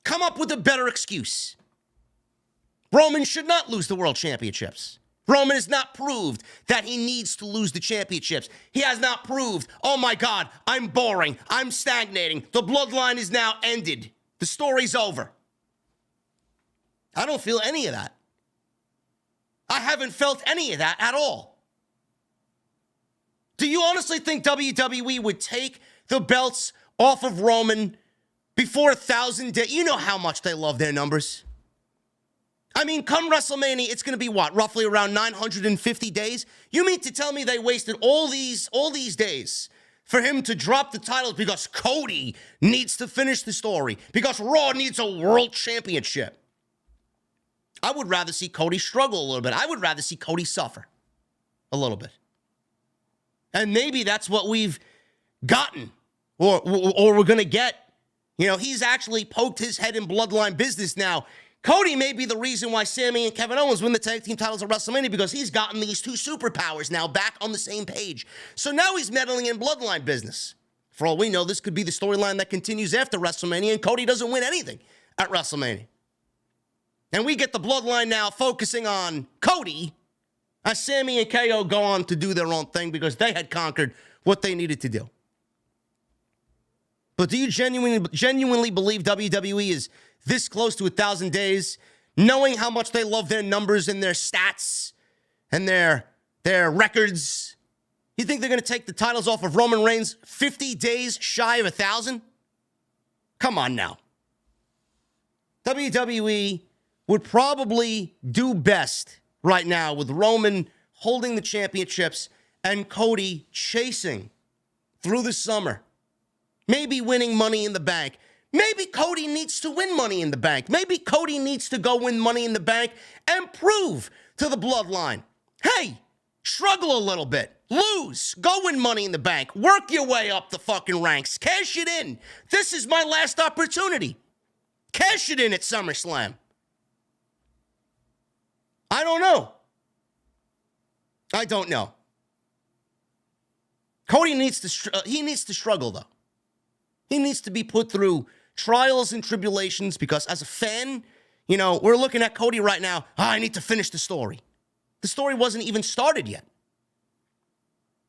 Come up with a better excuse. Roman should not lose the world championships. Roman has not proved that he needs to lose the championships. He has not proved, oh my God, I'm boring, I'm stagnating, the bloodline is now ended, the story's over. I don't feel any of that. I haven't felt any of that at all. Do you honestly think WWE would take the belts off of Roman before 1,000 days? You know how much they love their numbers. I mean, come WrestleMania, it's going to be what? Roughly around 950 days? You mean to tell me they wasted all these days for him to drop the titles because Cody needs to finish the story, because Raw needs a world championship? I would rather see Cody struggle a little bit. I would rather see Cody suffer a little bit. And maybe that's what we've gotten or we're going to get. You know, he's actually poked his head in bloodline business now. Cody may be the reason why Sami and Kevin Owens win the tag team titles at WrestleMania, because he's gotten these 2 superpowers now back on the same page. So now he's meddling in bloodline business. For all we know, this could be the storyline that continues after WrestleMania, and Cody doesn't win anything at WrestleMania. And we get the bloodline now focusing on Cody as Sami and KO go on to do their own thing because they had conquered what they needed to do. But do you genuinely believe WWE is this close to 1,000 days, knowing how much they love their numbers and their stats and their records? You think they're going to take the titles off of Roman Reigns 50 days shy of 1,000? Come on now. WWE would probably do best right now with Roman holding the championships and Cody chasing through the summer. Maybe winning Money in the Bank. Maybe Cody needs to win Money in the Bank. Maybe Cody needs to go win Money in the Bank and prove to the bloodline, hey, struggle a little bit. Lose. Go win Money in the Bank. Work your way up the fucking ranks. Cash it in. This is my last opportunity. Cash it in at SummerSlam. I don't know. Cody needs to struggle, though. He needs to be put through trials and tribulations because as a fan, you know, we're looking at Cody right now. I need to finish the story. The story wasn't even started yet.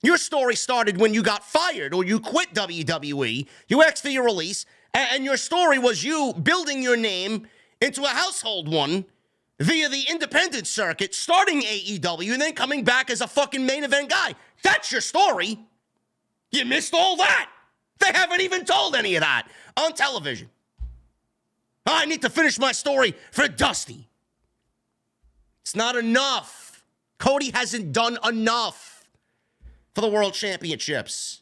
Your story started when you got fired or you quit WWE. You asked for your release, and your story was you building your name into a household one via the independent circuit, starting AEW, and then coming back as a fucking main event guy. That's your story. You missed all that. They haven't even told any of that on television. I need to finish my story for Dusty. It's not enough. Cody hasn't done enough for the World Championships.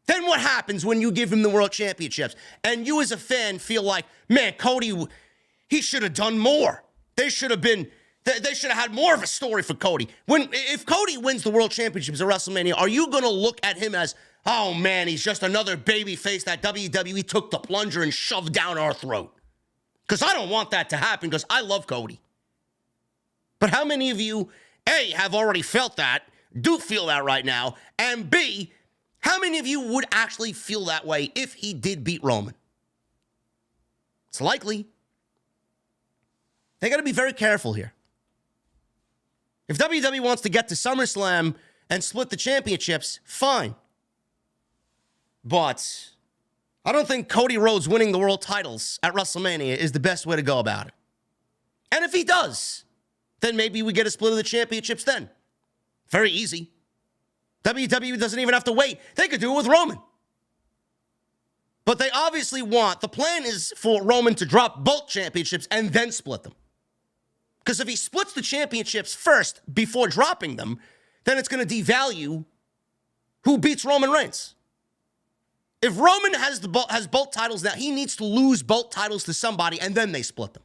Then what happens when you give him the World Championships and you as a fan feel like, man, Cody, he should have done more. They should have had more of a story for Cody. If Cody wins the World Championships at WrestleMania, are you going to look at him as, oh man, he's just another baby face that WWE took the plunger and shoved down our throat? Because I don't want that to happen, because I love Cody. But how many of you, A, have already felt that, do feel that right now, and B, how many of you would actually feel that way if he did beat Roman? It's likely. They got to be very careful here. If WWE wants to get to SummerSlam and split the championships, fine. But I don't think Cody Rhodes winning the world titles at WrestleMania is the best way to go about it. And if he does, then maybe we get a split of the championships then. Very easy. WWE doesn't even have to wait. They could do it with Roman. But they obviously the plan is for Roman to drop both championships and then split them. Because if he splits the championships first before dropping them, then it's going to devalue who beats Roman Reigns. If Roman has both titles now, he needs to lose both titles to somebody and then they split them.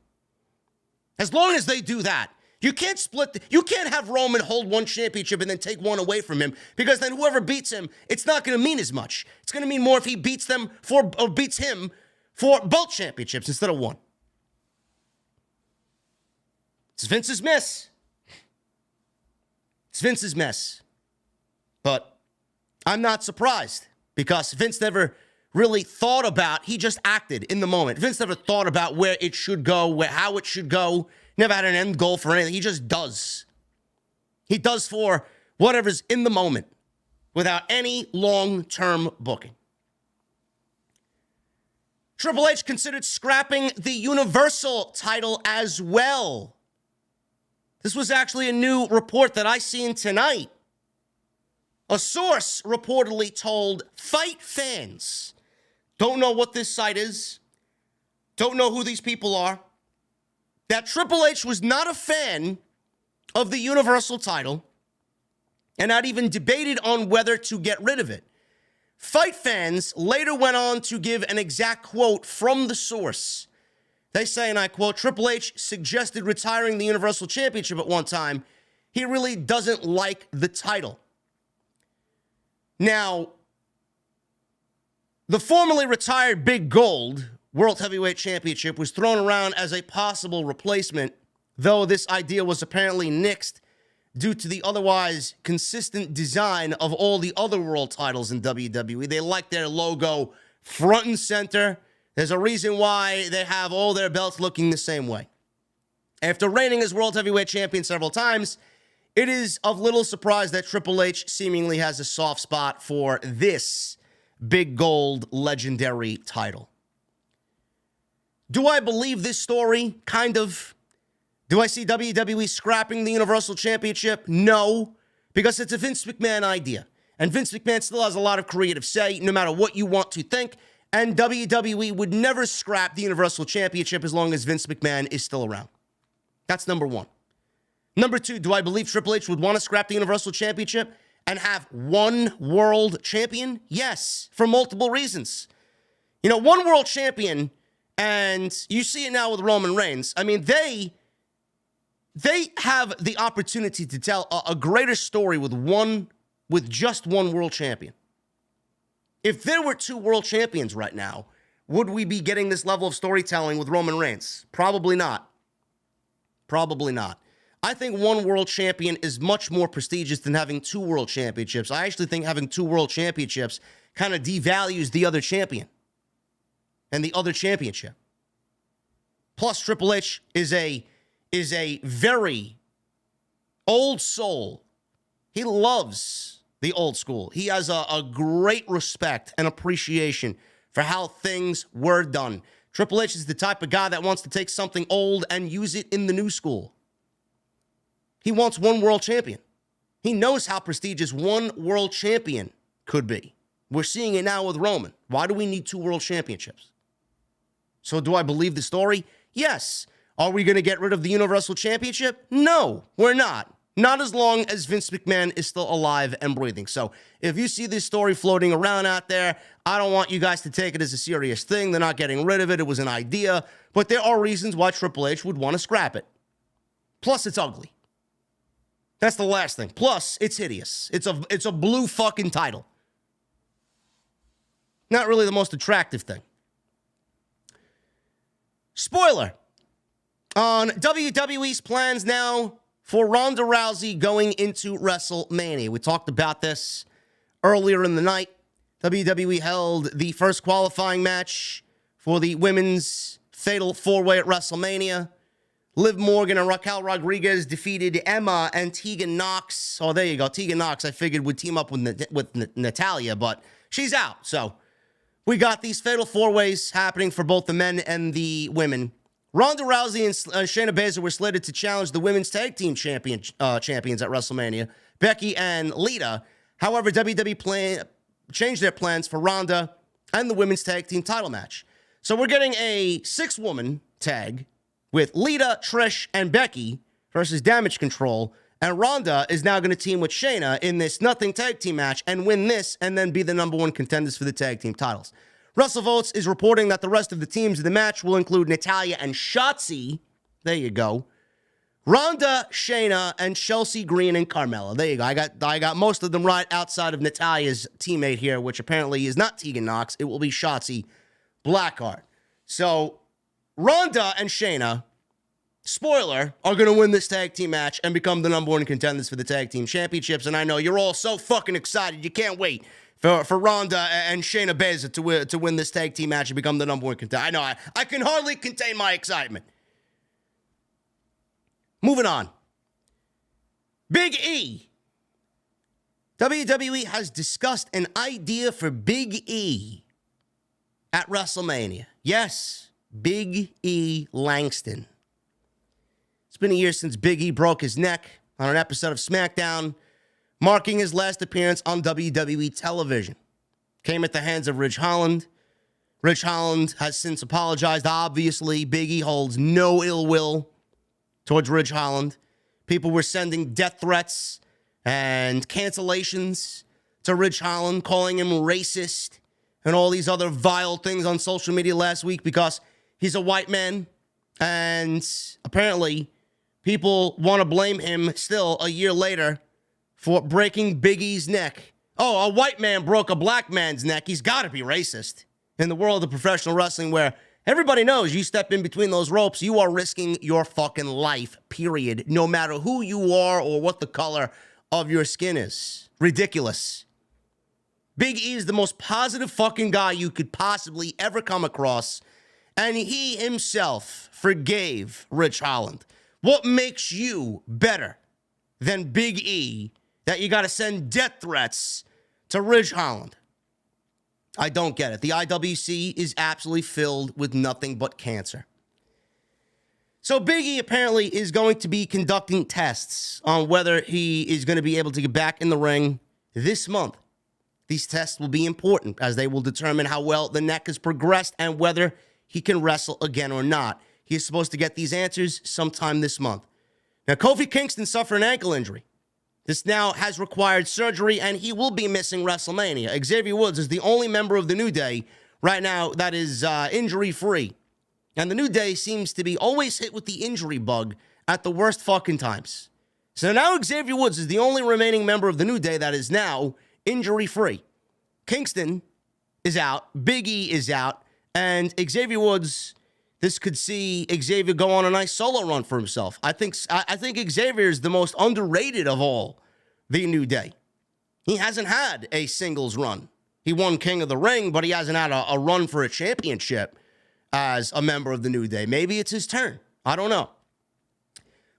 As long as they do that, you can't you can't have Roman hold one championship and then take one away from him, because then whoever beats him, it's not going to mean as much. It's going to mean more if he beats him for both championships instead of one. It's Vince's mess. It's Vince's mess. But I'm not surprised, because Vince never really thought about, he just acted in the moment. Vince never thought about where it should go, how it should go. Never had an end goal for anything. He just does. He does for whatever's in the moment without any long-term booking. Triple H considered scrapping the Universal title as well. This was actually a new report that I seen tonight. A source reportedly told Fight fans, don't know what this site is, don't know who these people are, that Triple H was not a fan of the Universal title and had even debated on whether to get rid of it. Fight fans later went on to give an exact quote from the source. They say, and I quote, Triple H suggested retiring the Universal Championship at one time. He really doesn't like the title. Now, the formerly retired Big Gold World Heavyweight Championship was thrown around as a possible replacement, though this idea was apparently nixed due to the otherwise consistent design of all the other world titles in WWE. They like their logo front and center. There's a reason why they have all their belts looking the same way. After reigning as World Heavyweight Champion several times, it is of little surprise that Triple H seemingly has a soft spot for this Big Gold legendary title. Do I believe this story? Kind of. Do I see WWE scrapping the Universal Championship? No, because it's a Vince McMahon idea. And Vince McMahon still has a lot of creative say, no matter what you want to think. And WWE would never scrap the Universal Championship as long as Vince McMahon is still around. That's number one. Number two, do I believe Triple H would want to scrap the Universal Championship and have one world champion? Yes, for multiple reasons. You know, one world champion, and you see it now with Roman Reigns. I mean, they have the opportunity to tell a greater story with just one world champion. If there were two world champions right now, would we be getting this level of storytelling with Roman Reigns? Probably not. Probably not. I think one world champion is much more prestigious than having two world championships. I actually think having two world championships kind of devalues the other champion and the other championship. Plus, Triple H is a very old soul. He loves the old school. He has a great respect and appreciation for how things were done. Triple H is the type of guy that wants to take something old and use it in the new school. He wants one world champion. He knows how prestigious one world champion could be. We're seeing it now with Roman. Why do we need 2 world championships? So do I believe the story? Yes. Are we going to get rid of the Universal Championship? No, we're not. Not as long as Vince McMahon is still alive and breathing. So if you see this story floating around out there, I don't want you guys to take it as a serious thing. They're not getting rid of it. It was an idea. But there are reasons why Triple H would want to scrap it. Plus, it's ugly. That's the last thing. Plus, it's hideous. It's a blue fucking title. Not really the most attractive thing. Spoiler on WWE's plans now for Ronda Rousey going into WrestleMania. We talked about this earlier in the night. WWE held the first qualifying match for the women's fatal 4-way at WrestleMania. Liv Morgan and Raquel Rodriguez defeated Emma and Tegan Nox. Oh, there you go. Tegan Nox, I figured, would team up with Natalya, but she's out. So we got these fatal 4-ways happening for both the men and the women. Ronda Rousey and Shayna Baszler were slated to challenge the women's tag team champions at WrestleMania, Becky and Lita. However, WWE changed their plans for Ronda and the women's tag team title match. So we're getting a 6-woman tag with Lita, Trish, and Becky versus Damage Control. And Ronda is now going to team with Shayna in this nothing tag team match and win this and then be the number 1 contenders for the tag team titles. WrestleVotes is reporting that the rest of the teams in the match will include Natalya and Shotzi. There you go. Ronda, Shayna, and Chelsea Green and Carmella. There you go. I got most of them right outside of Natalya's teammate here, which apparently is not Tegan Nox. It will be Shotzi Blackheart. So Ronda and Shayna, spoiler, are going to win this tag team match and become the number 1 contenders for the tag team championships. And I know you're all so fucking excited. You can't wait for Ronda and Shayna Baszler to win this tag team match and become the number 1 contender. I know, I can hardly contain my excitement. Moving on. Big E. WWE has discussed an idea for Big E at WrestleMania. Yes, Big E Langston. It's been a year since Big E broke his neck on an episode of SmackDown, marking his last appearance on WWE television. Came at the hands of Ridge Holland. Ridge Holland has since apologized. Obviously, Big E holds no ill will towards Ridge Holland. People were sending death threats and cancellations to Ridge Holland, calling him racist and all these other vile things on social media last week because he's a white man. And apparently, people want to blame him still a year later for breaking Big E's neck. Oh, a white man broke a black man's neck. He's got to be racist. In the world of professional wrestling where everybody knows you step in between those ropes, you are risking your fucking life, period. No matter who you are or what the color of your skin is. Ridiculous. Big E is the most positive fucking guy you could possibly ever come across. And he himself forgave Ridge Holland. What makes you better than Big E that you got to send death threats to Ridge Holland? I don't get it. The IWC is absolutely filled with nothing but cancer. So Big E apparently is going to be conducting tests on whether he is going to be able to get back in the ring this month. These tests will be important as they will determine how well the neck has progressed and whether he can wrestle again or not. He is supposed to get these answers sometime this month. Now, Kofi Kingston suffered an ankle injury. This now has required surgery, and he will be missing WrestleMania. Xavier Woods is the only member of the New Day right now that is injury-free. And the New Day seems to be always hit with the injury bug at the worst fucking times. So now Xavier Woods is the only remaining member of the New Day that is now injury-free. Kingston is out. Big E is out. And Xavier Woods, this could see Xavier go on a nice solo run for himself. I think Xavier is the most underrated of all the New Day. He hasn't had a singles run. He won King of the Ring, but he hasn't had a run for a championship as a member of the New Day. Maybe it's his turn. I don't know.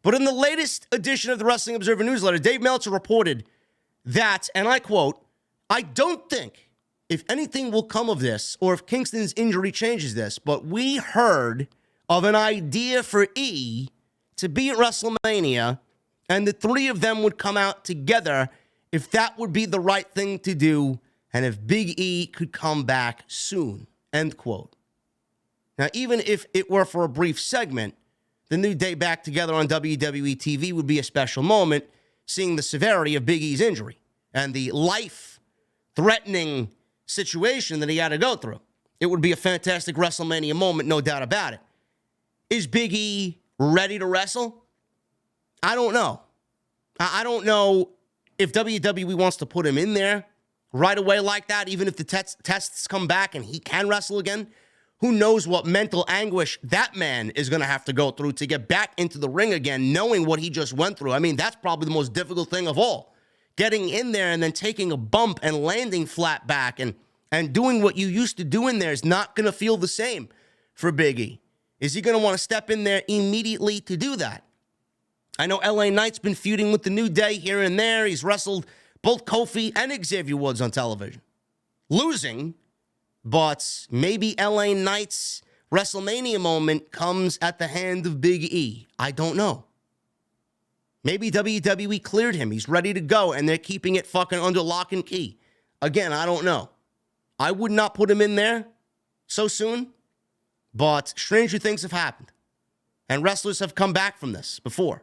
But in the latest edition of the Wrestling Observer newsletter, Dave Meltzer reported that, and I quote, "I don't think if anything will come of this, or if Kingston's injury changes this, but we heard of an idea for E to be at WrestleMania, and the three of them would come out together if that would be the right thing to do, and if Big E could come back soon, end quote. Now, even if it were for a brief segment, the New Day back together on WWE TV would be a special moment, seeing the severity of Big E's injury and the life-threatening situation that he had to go through. It would be a fantastic WrestleMania moment, no doubt about it. Is Big E ready to wrestle? I don't know. I don't know if WWE wants to put him in there right away like that, even if the tests come back and he can wrestle again. Who knows what mental anguish that man is going to have to go through to get back into the ring again, knowing what he just went through. I mean, that's probably the most difficult thing of all. Getting in there and then taking a bump and landing flat back and doing what you used to do in there is not going to feel the same for Big E. Is he going to want to step in there immediately to do that? I know LA Knight's been feuding with the New Day here and there. He's wrestled both Kofi and Xavier Woods on television. Losing, but maybe LA Knight's WrestleMania moment comes at the hand of Big E. I don't know. Maybe WWE cleared him. He's ready to go, and they're keeping it fucking under lock and key. Again, I don't know. I would not put him in there so soon, but stranger things have happened. And wrestlers have come back from this before.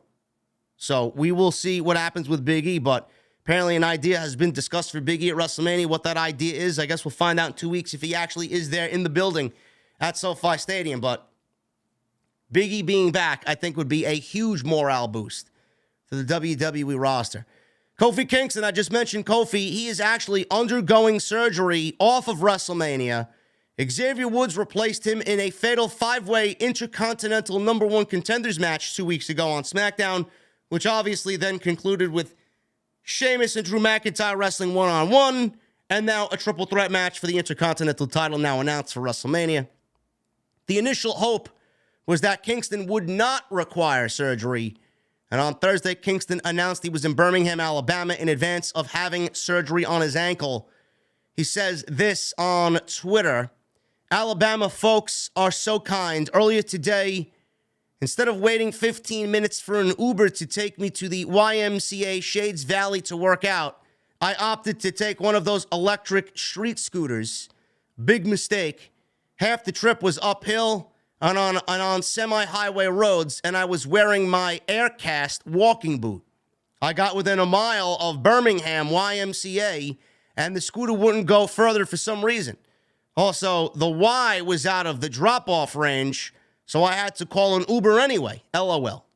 So we will see what happens with Big E, but apparently an idea has been discussed for Big E at WrestleMania. What that idea is, I guess we'll find out in 2 weeks if he actually is there in the building at SoFi Stadium. But Big E being back, I think, would be a huge morale boost to the WWE roster. Kofi Kingston, I just mentioned Kofi. He is actually undergoing surgery off of WrestleMania. Xavier Woods replaced him in a fatal 5-way Intercontinental #1 contenders match 2 weeks ago on SmackDown, which obviously then concluded with Sheamus and Drew McIntyre wrestling one-on-one, and now a triple threat match for the Intercontinental title now announced for WrestleMania. The initial hope was that Kingston would not require surgery, and on Thursday, Kingston announced he was in Birmingham, Alabama in advance of having surgery on his ankle. He says this on Twitter: "Alabama folks are so kind. Earlier today, instead of waiting 15 minutes for an Uber to take me to the YMCA Shades Valley to work out, I opted to take one of those electric street scooters. Big mistake. Half the trip was uphill and on semi-highway roads, and I was wearing my Aircast walking boot. I got within a mile of Birmingham YMCA, and the scooter wouldn't go further for some reason. Also, the Y was out of the drop-off range, so I had to call an Uber anyway, LOL.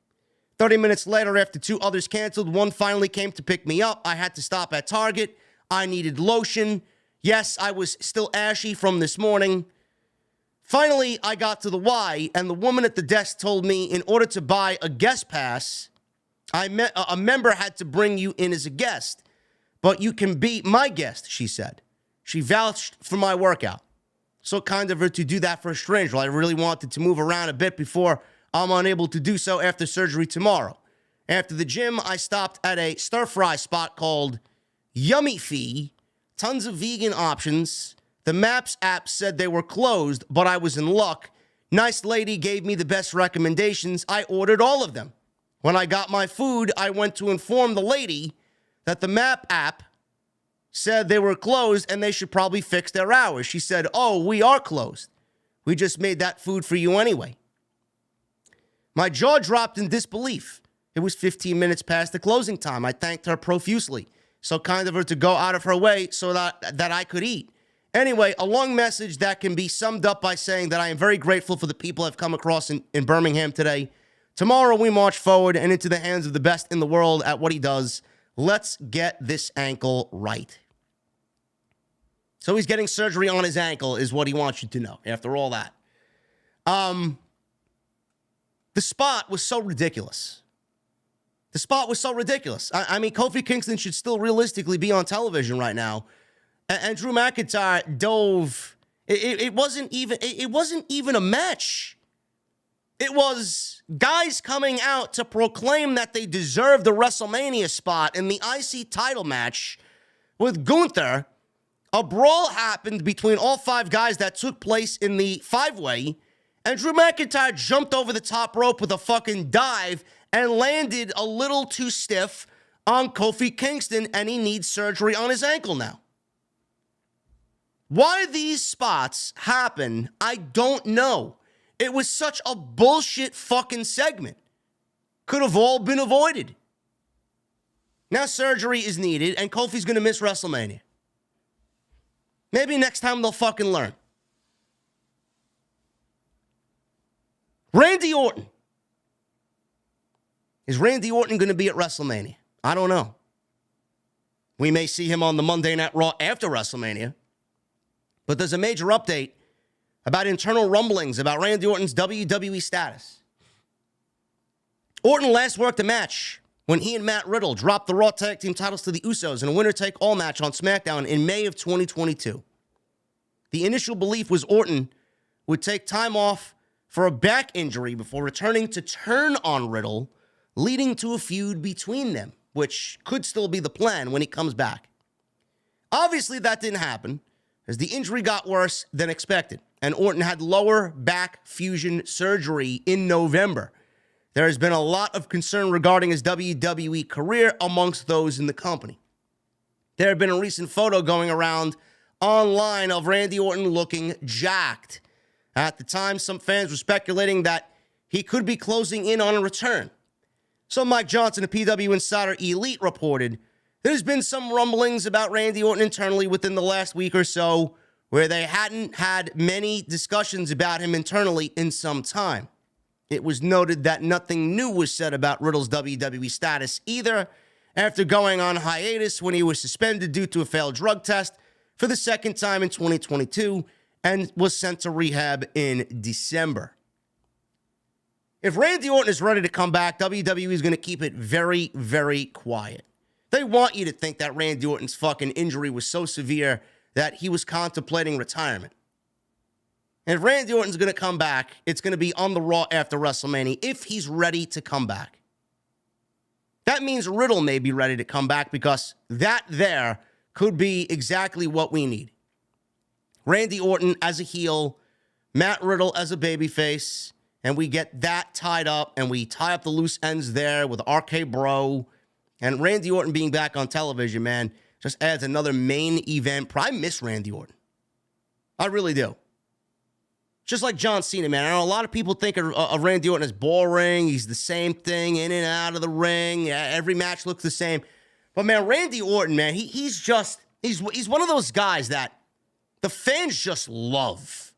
30 minutes later, after 2 others canceled, one finally came to pick me up. I had to stop at Target. I needed lotion. Yes, I was still ashy from this morning. Finally, I got to the Y, and the woman at the desk told me in order to buy a guest pass, a member had to bring you in as a guest. But you can be my guest, she said. She vouched for my workout. So kind of her to do that for a stranger. I really wanted to move around a bit before I'm unable to do so after surgery tomorrow. After the gym, I stopped at a stir-fry spot called Yummy Fee. Tons of vegan options. The Maps app said they were closed, but I was in luck. Nice lady gave me the best recommendations. I ordered all of them. When I got my food, I went to inform the lady that the Map app said they were closed and they should probably fix their hours. She said, "Oh, we are closed. We just made that food for you anyway." My jaw dropped in disbelief. It was 15 minutes past the closing time. I thanked her profusely. So kind of her to go out of her way so that I could eat. Anyway, a long message that can be summed up by saying that I am very grateful for the people I've come across in Birmingham today. Tomorrow we march forward and into the hands of the best in the world at what he does. Let's get this ankle right. So he's getting surgery on his ankle is what he wants you to know after all that. The spot was so ridiculous. The spot was so ridiculous. I mean, Kofi Kingston should still realistically be on television right now. And Drew McIntyre dove. It wasn't even a match. It was guys coming out to proclaim that they deserved the WrestleMania spot in the IC title match with Gunther A brawl happened between all 5 guys that took place in the 5-way, and Drew McIntyre jumped over the top rope with a fucking dive and landed a little too stiff on Kofi Kingston, and he needs surgery on his ankle now. Why these spots happen, I don't know. It was such a bullshit fucking segment. Could have all been avoided. Now surgery is needed, and Kofi's going to miss WrestleMania. Maybe next time they'll fucking learn. Randy Orton. Is Randy Orton going to be at WrestleMania? I don't know. We may see him on the Monday Night Raw after WrestleMania. But there's a major update about internal rumblings about Randy Orton's WWE status. Orton last worked a match when he and Matt Riddle dropped the Raw Tag Team titles to the Usos in a winner-take-all match on SmackDown in May of 2022. The initial belief was Orton would take time off for a back injury before returning to turn on Riddle, leading to a feud between them, which could still be the plan when he comes back. Obviously, that didn't happen, as the injury got worse than expected, and Orton had lower back fusion surgery in November. There has been a lot of concern regarding his WWE career amongst those in the company. There had been a recent photo going around online of Randy Orton looking jacked. At the time, some fans were speculating that he could be closing in on a return. So Mike Johnson of PW Insider Elite reported there's been some rumblings about Randy Orton internally within the last week or so, where they hadn't had many discussions about him internally in some time. It was noted that nothing new was said about Riddle's WWE status either, after going on hiatus when he was suspended due to a failed drug test for the second time in 2022 and was sent to rehab in December. If Randy Orton is ready to come back, WWE is going to keep it very, very quiet. They want you to think that Randy Orton's fucking injury was so severe that he was contemplating retirement. And if Randy Orton's going to come back, it's going to be on the Raw after WrestleMania if he's ready to come back. That means Riddle may be ready to come back, because that there could be exactly what we need. Randy Orton as a heel, Matt Riddle as a babyface, and we get that tied up, and we tie up the loose ends there with RK Bro. And Randy Orton being back on television, man, just adds another main event. I miss Randy Orton. I really do. Just like John Cena, man. I know a lot of people think of Randy Orton as boring. He's the same thing in and out of the ring. Every match looks the same. But, man, Randy Orton, man, he's one of those guys that the fans just love.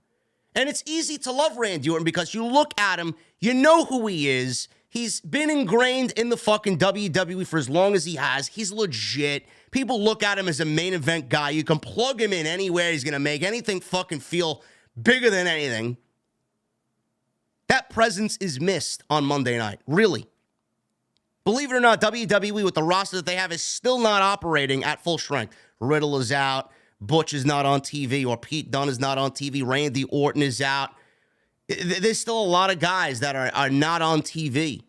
And it's easy to love Randy Orton because you look at him, you know who he is. He's been ingrained in the fucking WWE for as long as he has. He's legit. People look at him as a main event guy. You can plug him in anywhere. He's going to make anything fucking feel bigger than anything. That presence is missed on Monday night. Really. Believe it or not, WWE with the roster that they have is still not operating at full strength. Riddle is out. Butch is not on TV, or Pete Dunne is not on TV. Randy Orton is out. There's still a lot of guys that are not on TV.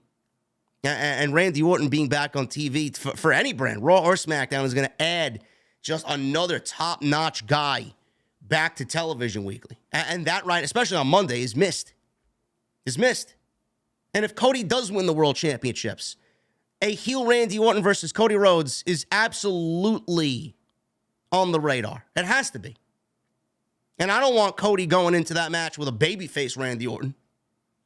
And Randy Orton being back on TV for any brand, Raw or SmackDown, is going to add just another top-notch guy back to television weekly. And that, right, especially on Monday, is missed. Is missed. And if Cody does win the World Championships, a heel Randy Orton versus Cody Rhodes is absolutely on the radar. It has to be. And I don't want Cody going into that match with a babyface Randy Orton.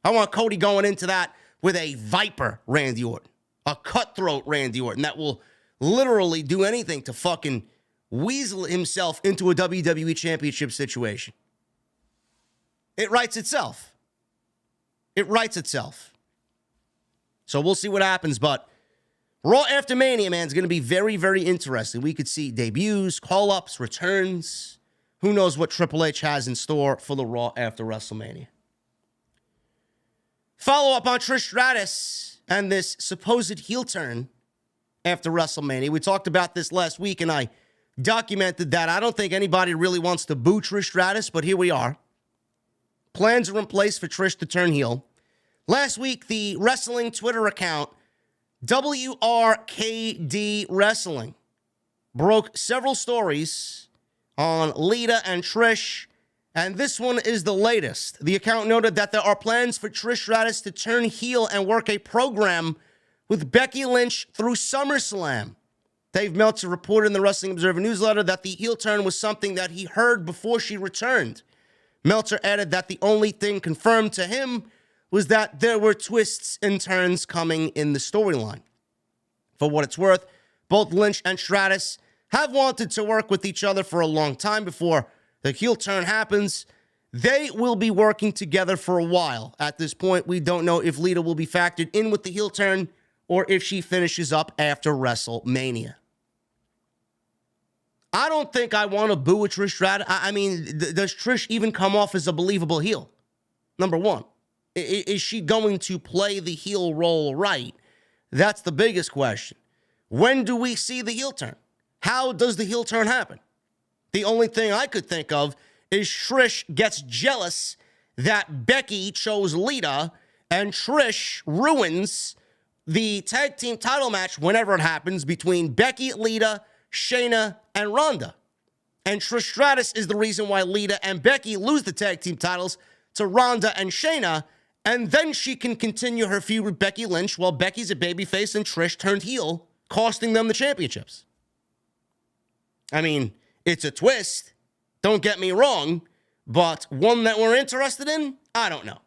I want Cody going into that with a Viper Randy Orton, a cutthroat Randy Orton that will literally do anything to fucking weasel himself into a WWE Championship situation. It writes itself. It writes itself. So we'll see what happens, but Raw after Mania, man, is going to be very, very interesting. We could see debuts, call-ups, returns. Who knows what Triple H has in store for the Raw after WrestleMania. Follow up on Trish Stratus and this supposed heel turn after WrestleMania. We talked about this last week, and I documented that. I don't think anybody really wants to boo Trish Stratus, but here we are. Plans are in place for Trish to turn heel. Last week, the wrestling Twitter account, WRKD Wrestling, broke several stories on Lita and Trish, and this one is the latest. The account noted that there are plans for Trish Stratus to turn heel and work a program with Becky Lynch through SummerSlam. Dave Meltzer reported in the Wrestling Observer newsletter that the heel turn was something that he heard before she returned. Meltzer added that the only thing confirmed to him was that there were twists and turns coming in the storyline. For what it's worth, both Lynch and Stratus have wanted to work with each other for a long time before the heel turn happens. They will be working together for a while. At this point, we don't know if Lita will be factored in with the heel turn or if she finishes up after WrestleMania. I don't think I want to boo a Trish Stratus. I mean, does Trish even come off as a believable heel? Number one, is she going to play the heel role right? That's the biggest question. When do we see the heel turn? How does the heel turn happen? The only thing I could think of is Trish gets jealous that Becky chose Lita, and Trish ruins the tag team title match whenever it happens between Becky, Lita, Shayna, and Ronda. And Trish Stratus is the reason why Lita and Becky lose the tag team titles to Ronda and Shayna, and then she can continue her feud with Becky Lynch while Becky's a babyface and Trish turned heel, costing them the championships. I mean, it's a twist, don't get me wrong, but one that we're interested in? I don't know.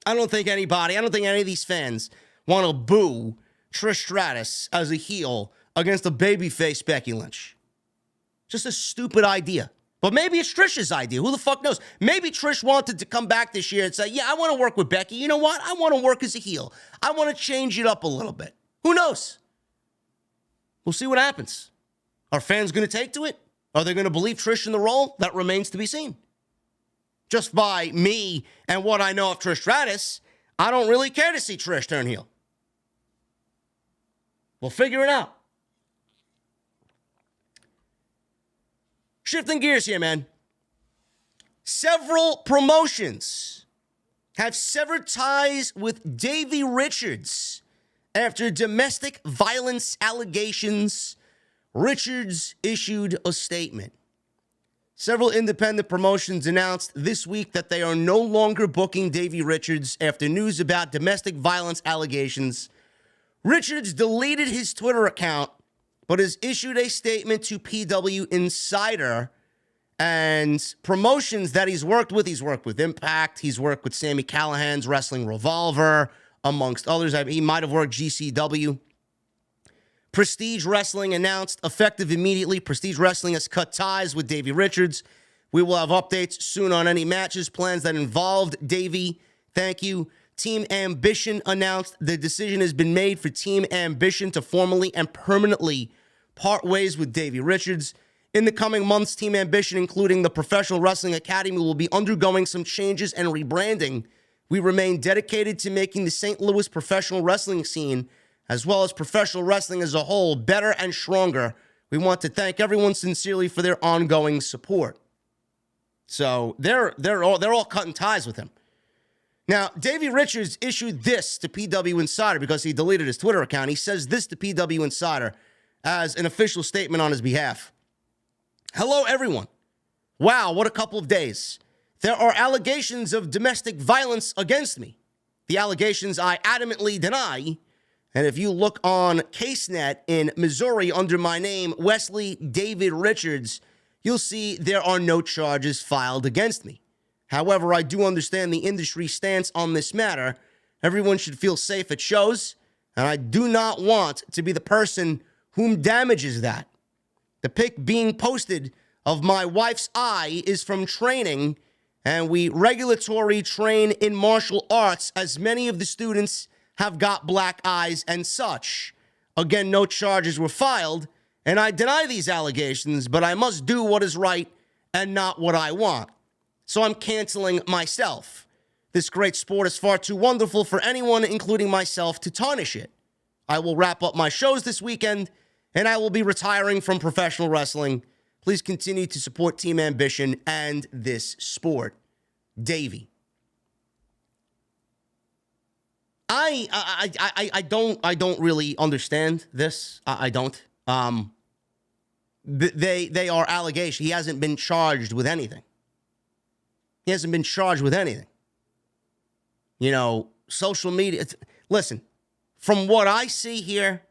I don't think any of these fans want to boo Trish Stratus as a heel against a babyface Becky Lynch. Just a stupid idea. But maybe it's Trish's idea. Who the fuck knows? Maybe Trish wanted to come back this year and say, yeah, I want to work with Becky. You know what? I want to work as a heel. I want to change it up a little bit. Who knows? We'll see what happens. Are fans going to take to it? Are they going to believe Trish in the role? That remains to be seen. Just by me and what I know of Trish Stratus, I don't really care to see Trish turn heel. We'll figure it out. Shifting gears here, man. Several promotions have severed ties with Davey Richards after domestic violence allegations. Richards issued a statement. Several independent promotions announced this week that they are no longer booking Davey Richards after news about domestic violence allegations. Richards deleted his Twitter account, but has issued a statement to PW Insider. And promotions that he's worked with Impact, he's worked with Sami Callihan's Wrestling Revolver, amongst others. He might have worked GCW. Prestige Wrestling announced, effective immediately, Prestige Wrestling has cut ties with Davey Richards. We will have updates soon on any matches, plans that involved Davey. Thank you. Team Ambition announced the decision has been made for Team Ambition to formally and permanently part ways with Davey Richards. In the coming months, Team Ambition, including the Professional Wrestling Academy, will be undergoing some changes and rebranding. We remain dedicated to making the St. Louis professional wrestling scene, as well as professional wrestling as a whole, better and stronger. We want to thank everyone sincerely for their ongoing support. So they're all cutting ties with him. Now, Davey Richards issued this to PW Insider because he deleted his Twitter account. He says this to PW Insider as an official statement on his behalf. Hello, everyone. Wow, what a couple of days. There are allegations of domestic violence against me. The allegations I adamantly deny. And if you look on CaseNet in Missouri under my name, Wesley David Richards, you'll see there are no charges filed against me. However, I do understand the industry stance on this matter. Everyone should feel safe at shows, and I do not want to be the person whom damages that. The pic being posted of my wife's eye is from training, and we regulatory train in martial arts, as many of the students have got black eyes and such. Again, no charges were filed, and I deny these allegations, but I must do what is right and not what I want. So I'm canceling myself. This great sport is far too wonderful for anyone, including myself, to tarnish it. I will wrap up my shows this weekend, and I will be retiring from professional wrestling. Please continue to support Team Ambition and this sport. Davey. I don't really understand this. I don't. they are allegations. He hasn't been charged with anything. He hasn't been charged with anything. You know, social media. Listen, from what I see here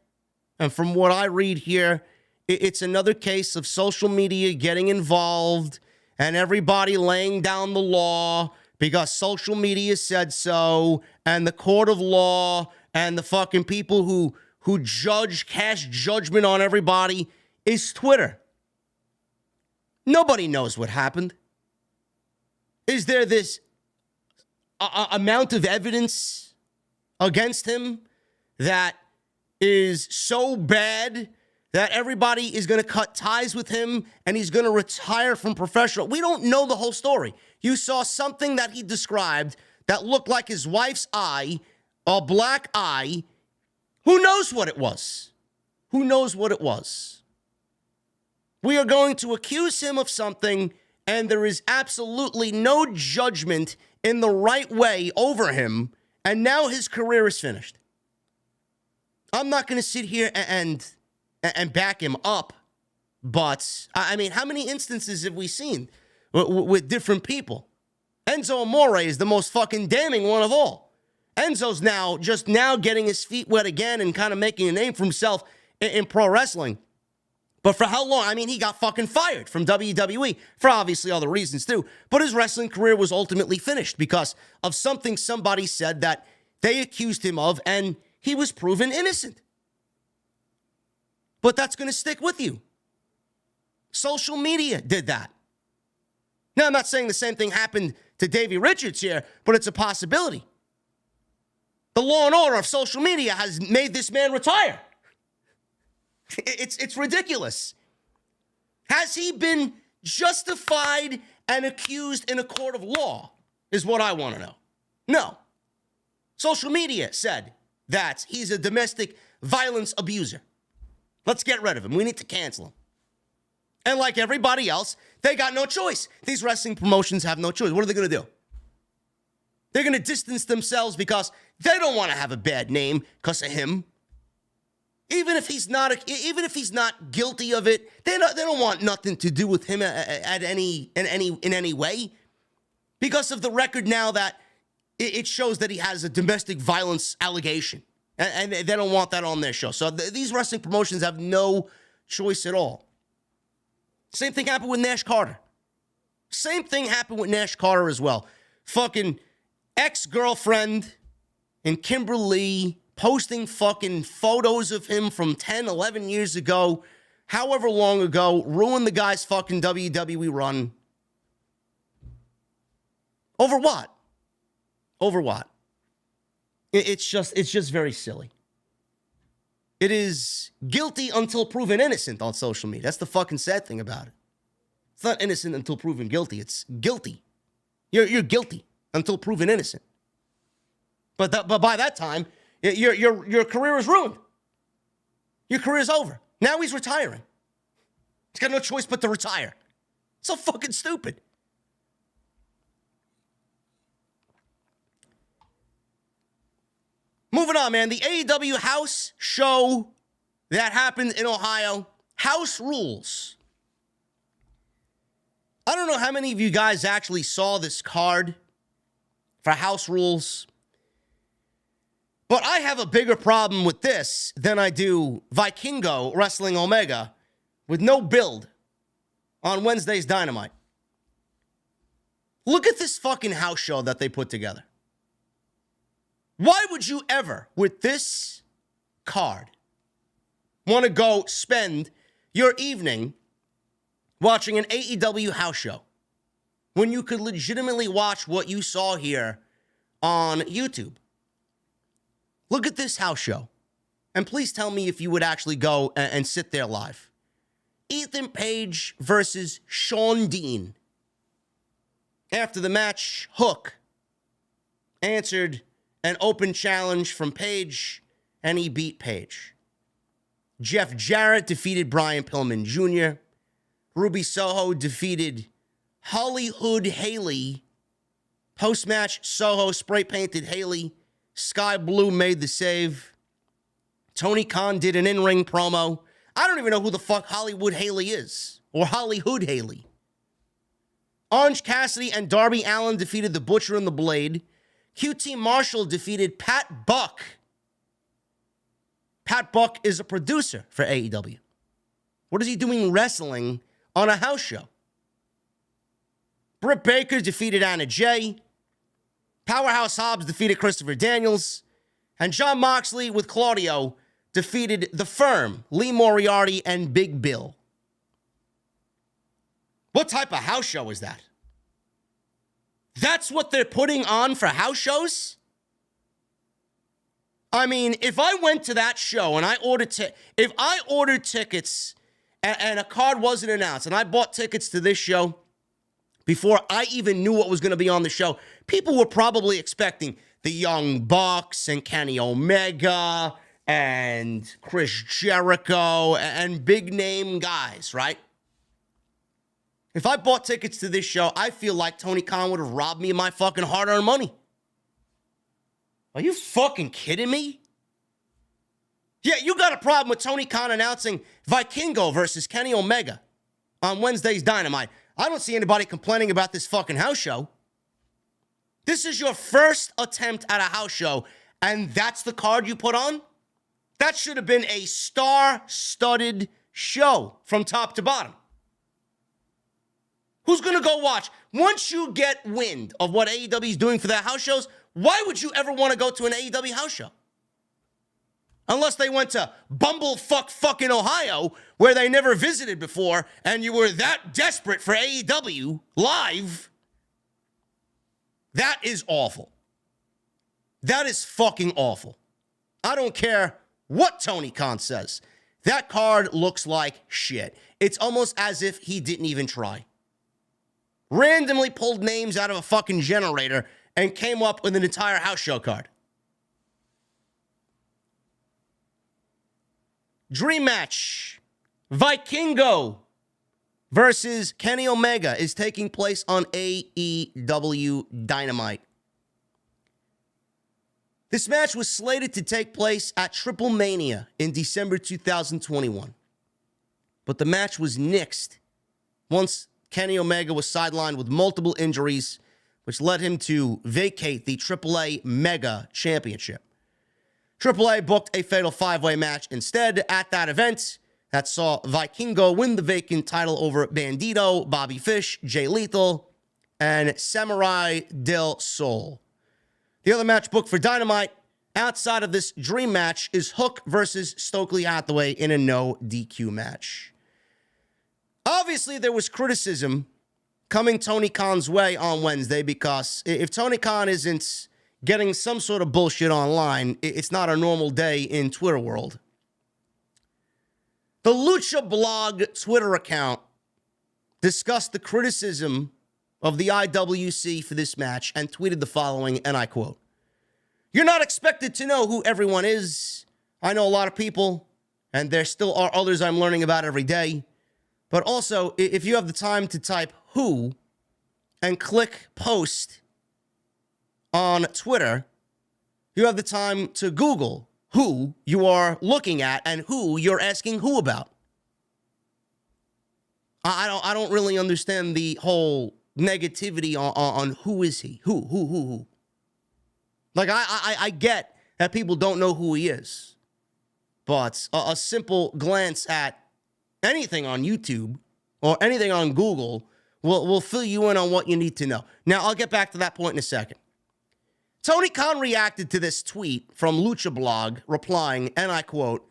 and from what I read here, it's another case of social media getting involved and everybody laying down the law because social media said so, and the court of law and the fucking people who cast judgment on everybody is Twitter. Nobody knows what happened. Is there this amount of evidence against him that is so bad that everybody is going to cut ties with him and he's going to retire from professional? We don't know the whole story. You saw something that he described that looked like his wife's eye, a black eye. Who knows what it was? Who knows what it was? We are going to accuse him of something, and there is absolutely no judgment in the right way over him, and now his career is finished. I'm not going to sit here and back him up, but, I mean, how many instances have we seen with different people? Enzo Amore is the most fucking damning one of all. Enzo's now getting his feet wet again and kind of making a name for himself in pro wrestling. But for how long? I mean, he got fucking fired from WWE for obviously other reasons too. But his wrestling career was ultimately finished because of something somebody said that they accused him of, and he was proven innocent. But that's going to stick with you. Social media did that. Now, I'm not saying the same thing happened to Davey Richards here, but it's a possibility. The law and order of social media has made this man retire. It's ridiculous. Has he been justified and accused in a court of law is what I want to know. No. Social media said that he's a domestic violence abuser. Let's get rid of him. We need to cancel him. And like everybody else, they got no choice. These wrestling promotions have no choice. What are they going to do? They're going to distance themselves because they don't want to have a bad name because of him. Even if he's not guilty of it, they don't want nothing to do with him in any way, because of the record now that it shows that he has a domestic violence allegation, and they don't want that on their show. So these wrestling promotions have no choice at all. Same thing happened with Nash Carter. Same thing happened with Nash Carter as well. Fucking ex-girlfriend and Kimberly posting fucking photos of him from 10, 11 years ago, however long ago, ruined the guy's fucking WWE run. Over what? Over what? It's just very silly. It is guilty until proven innocent on social media. That's the fucking sad thing about it. It's not innocent until proven guilty. It's guilty. You're guilty until proven innocent. But by that time, your career is ruined. Your career is over. Now he's retiring. He's got no choice but to retire. So fucking stupid. Moving on, man. The AEW house show that happened in Ohio. House rules. I don't know how many of you guys actually saw this card for House Rules, but I have a bigger problem with this than I do Vikingo wrestling Omega with no build on Wednesday's Dynamite. Look at this fucking house show that they put together. Why would you ever, with this card, want to go spend your evening watching an AEW house show when you could legitimately watch what you saw here on YouTube? Look at this house show. And please tell me if you would actually go and sit there live. Ethan Page versus Shawn Dean. After the match, Hook answered an open challenge from Page, and he beat Page. Jeff Jarrett defeated Brian Pillman Jr. Ruby Soho defeated Hollywood Haley. Post-match, Soho spray-painted Haley. Sky Blue made the save. Tony Khan did an in-ring promo. I don't even know who the fuck Hollywood Haley is, or Hollywood Haley. Orange Cassidy and Darby Allin defeated the Butcher and the Blade. QT Marshall defeated Pat Buck. Pat Buck is a producer for AEW. What is he doing wrestling on a house show? Britt Baker defeated Anna Jay. Powerhouse Hobbs defeated Christopher Daniels. And Jon Moxley with Claudio defeated The Firm, Lee Moriarty, and Big Bill. What type of house show is that? That's what they're putting on for house shows? I mean, if I went to that show and I ordered tickets and a card wasn't announced and I bought tickets to this show before I even knew what was going to be on the show, people were probably expecting the Young Bucks and Kenny Omega and Chris Jericho and big name guys, right? If I bought tickets to this show, I feel like Tony Khan would have robbed me of my fucking hard-earned money. Are you fucking kidding me? Yeah, you got a problem with Tony Khan announcing Vikingo versus Kenny Omega on Wednesday's Dynamite. I don't see anybody complaining about this fucking house show. This is your first attempt at a house show, and that's the card you put on? That should have been a star-studded show from top to bottom. Who's going to go watch? Once you get wind of what AEW is doing for their house shows, why would you ever want to go to an AEW house show? Unless they went to bumblefuck fucking Ohio, where they never visited before, and you were that desperate for AEW live. That is awful. That is fucking awful. I don't care what Tony Khan says. That card looks like shit. It's almost as if he didn't even try. Randomly pulled names out of a fucking generator and came up with an entire house show card. Dream match. Vikingo versus Kenny Omega is taking place on AEW Dynamite. This match was slated to take place at Triple Mania in December 2021. But the match was nixed once Kenny Omega was sidelined with multiple injuries, which led him to vacate the AAA Mega Championship. AAA booked a fatal five-way match instead at that event that saw Vikingo win the vacant title over Bandito, Bobby Fish, Jay Lethal, and Samurai del Sol. The other match booked for Dynamite outside of this dream match is Hook versus Stokely Hathaway in a no DQ match. Obviously, there was criticism coming Tony Khan's way on Wednesday because if Tony Khan isn't getting some sort of bullshit online, it's not a normal day in Twitter world. The Lucha Blog Twitter account discussed the criticism of the IWC for this match and tweeted the following, and I quote, "You're not expected to know who everyone is. I know a lot of people, and there still are others I'm learning about every day. But also, if you have the time to type who and click post on Twitter, you have the time to Google who you are looking at and who you're asking who about." I don't really understand the whole negativity on who is he? Who? Like, I get that people don't know who he is. But a simple glance at anything on YouTube or anything on Google will fill you in on what you need to know. Now, I'll get back to that point in a second. Tony Khan reacted to this tweet from Lucha Blog, replying, and I quote,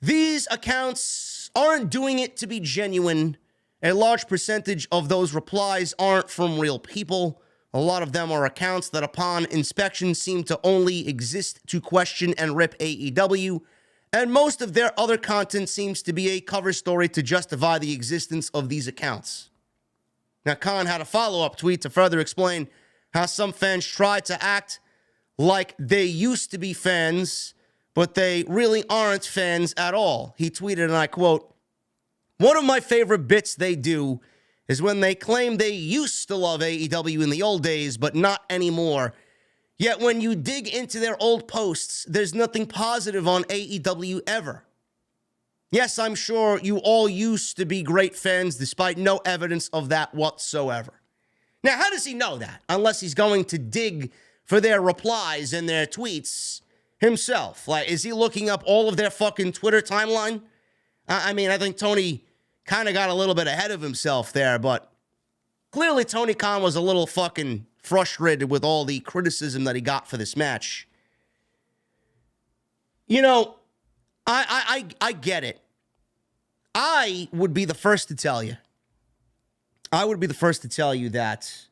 "These accounts aren't doing it to be genuine. A large percentage of those replies aren't from real people. A lot of them are accounts that upon inspection seem to only exist to question and rip AEW. And most of their other content seems to be a cover story to justify the existence of these accounts." Now, Khan had a follow-up tweet to further explain how some fans try to act like they used to be fans, but they really aren't fans at all. He tweeted, and I quote, "One of my favorite bits they do is when they claim they used to love AEW in the old days, but not anymore. Yet when you dig into their old posts, there's nothing positive on AEW ever. Yes, I'm sure you all used to be great fans despite no evidence of that whatsoever. Now, how does he know that? Unless he's going to dig for their replies and their tweets himself. Like, is he looking up all of their fucking Twitter timeline? I mean, I think Tony kind of got a little bit ahead of himself there, but clearly Tony Khan was a little fucking frustrated with all the criticism that he got for this match. You know, I get it. I would be the first to tell you. That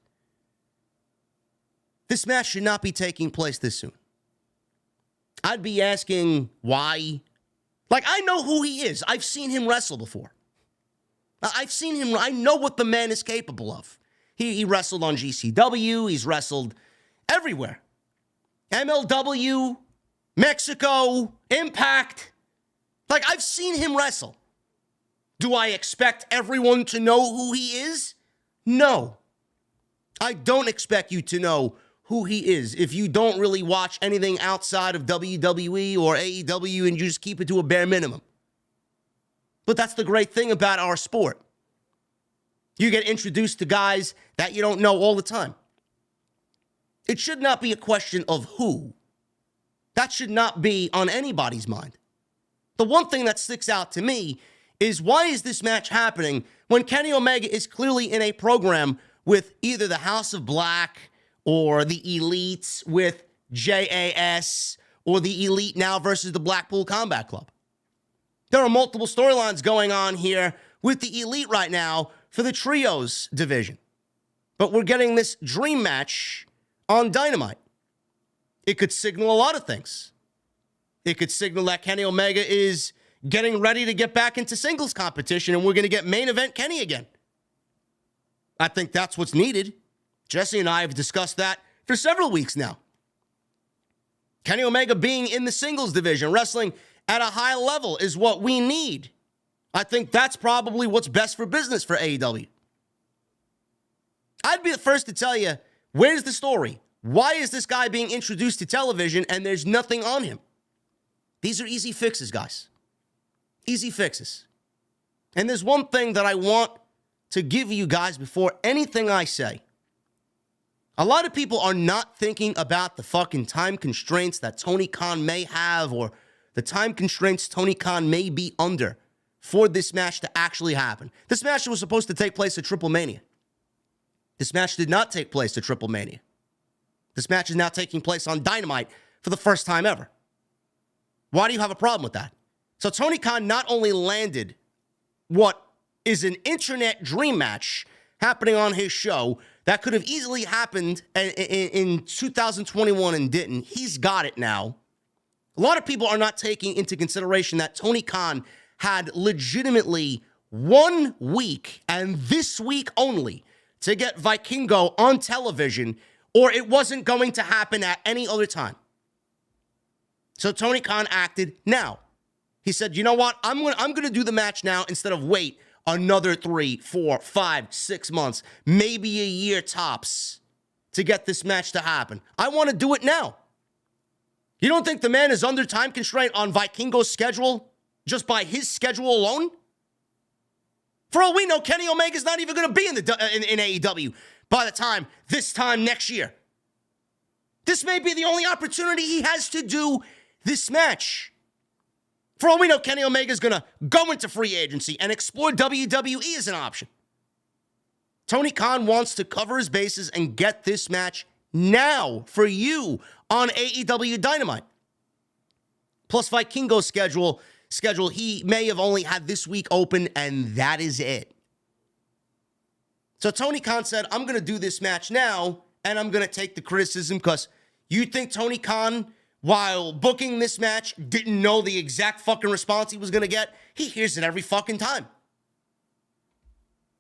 this match should not be taking place this soon. I'd be asking why. Like, I know who he is. I've seen him wrestle before. I've seen him. I know what the man is capable of. He wrestled on GCW. He's wrestled everywhere. MLW, Mexico, Impact. Like, I've seen him wrestle. Do I expect everyone to know who he is? No. I don't expect you to know who he is if you don't really watch anything outside of WWE or AEW and you just keep it to a bare minimum. But that's the great thing about our sport. You get introduced to guys that you don't know all the time. It should not be a question of who. That should not be on anybody's mind. The one thing that sticks out to me is why is this match happening when Kenny Omega is clearly in a program with either the House of Black or the Elites with JAS or the Elite now versus the Blackpool Combat Club. There are multiple storylines going on here with the Elite right now for the Trios division. But we're getting this dream match on Dynamite. It could signal a lot of things. It could signal that Kenny Omega is getting ready to get back into singles competition, and we're going to get main event Kenny again. I think that's what's needed. Jesse and I have discussed that for several weeks now. Kenny Omega being in the singles division, wrestling at a high level is what we need. I think that's probably what's best for business for AEW. I'd be the first to tell you, where's the story? Why is this guy being introduced to television and there's nothing on him? These are easy fixes, guys. Easy fixes. And there's one thing that I want to give you guys before anything I say. A lot of people are not thinking about the fucking time constraints that Tony Khan may have or the time constraints Tony Khan may be under for this match to actually happen. This match was supposed to take place at Triple Mania. This match did not take place at Triple Mania. This match is now taking place on Dynamite for the first time ever. Why do you have a problem with that? So Tony Khan not only landed what is an internet dream match happening on his show that could have easily happened in 2021 and didn't. He's got it now. A lot of people are not taking into consideration that Tony Khan had legitimately 1 week, and this week only, to get Vikingo on television, or it wasn't going to happen at any other time. So Tony Khan acted now. He said, you know what? I'm going to do the match now instead of wait another 3, 4, 5, 6 months, maybe a year tops to get this match to happen. I want to do it now. You don't think the man is under time constraint on Vikingo's schedule just by his schedule alone? For all we know, Kenny Omega's not even going to be in AEW by the time this time next year. This may be the only opportunity he has to do this match. For all we know, Kenny Omega's going to go into free agency and explore WWE as an option. Tony Khan wants to cover his bases and get this match now for you on AEW Dynamite. Plus Vikingo's schedule, he may have only had this week open, and that is it. So Tony Khan said, I'm going to do this match now, and I'm going to take the criticism because you think Tony Khan, while booking this match, didn't know the exact fucking response he was going to get? He hears it every fucking time.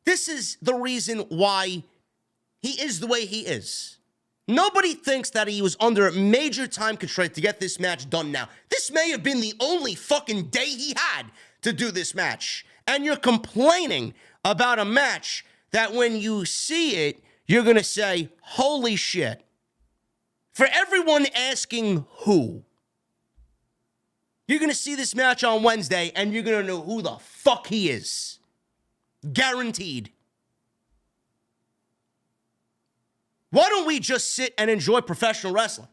This is the reason why he is the way he is. Nobody thinks that he was under major time constraint to get this match done now. This may have been the only fucking day he had to do this match. And you're complaining about a match that when you see it, you're going to say, holy shit. For everyone asking who, You're going to see this match on Wednesday, and you're going to know who the fuck he is. Guaranteed. Why don't we just sit and enjoy professional wrestling?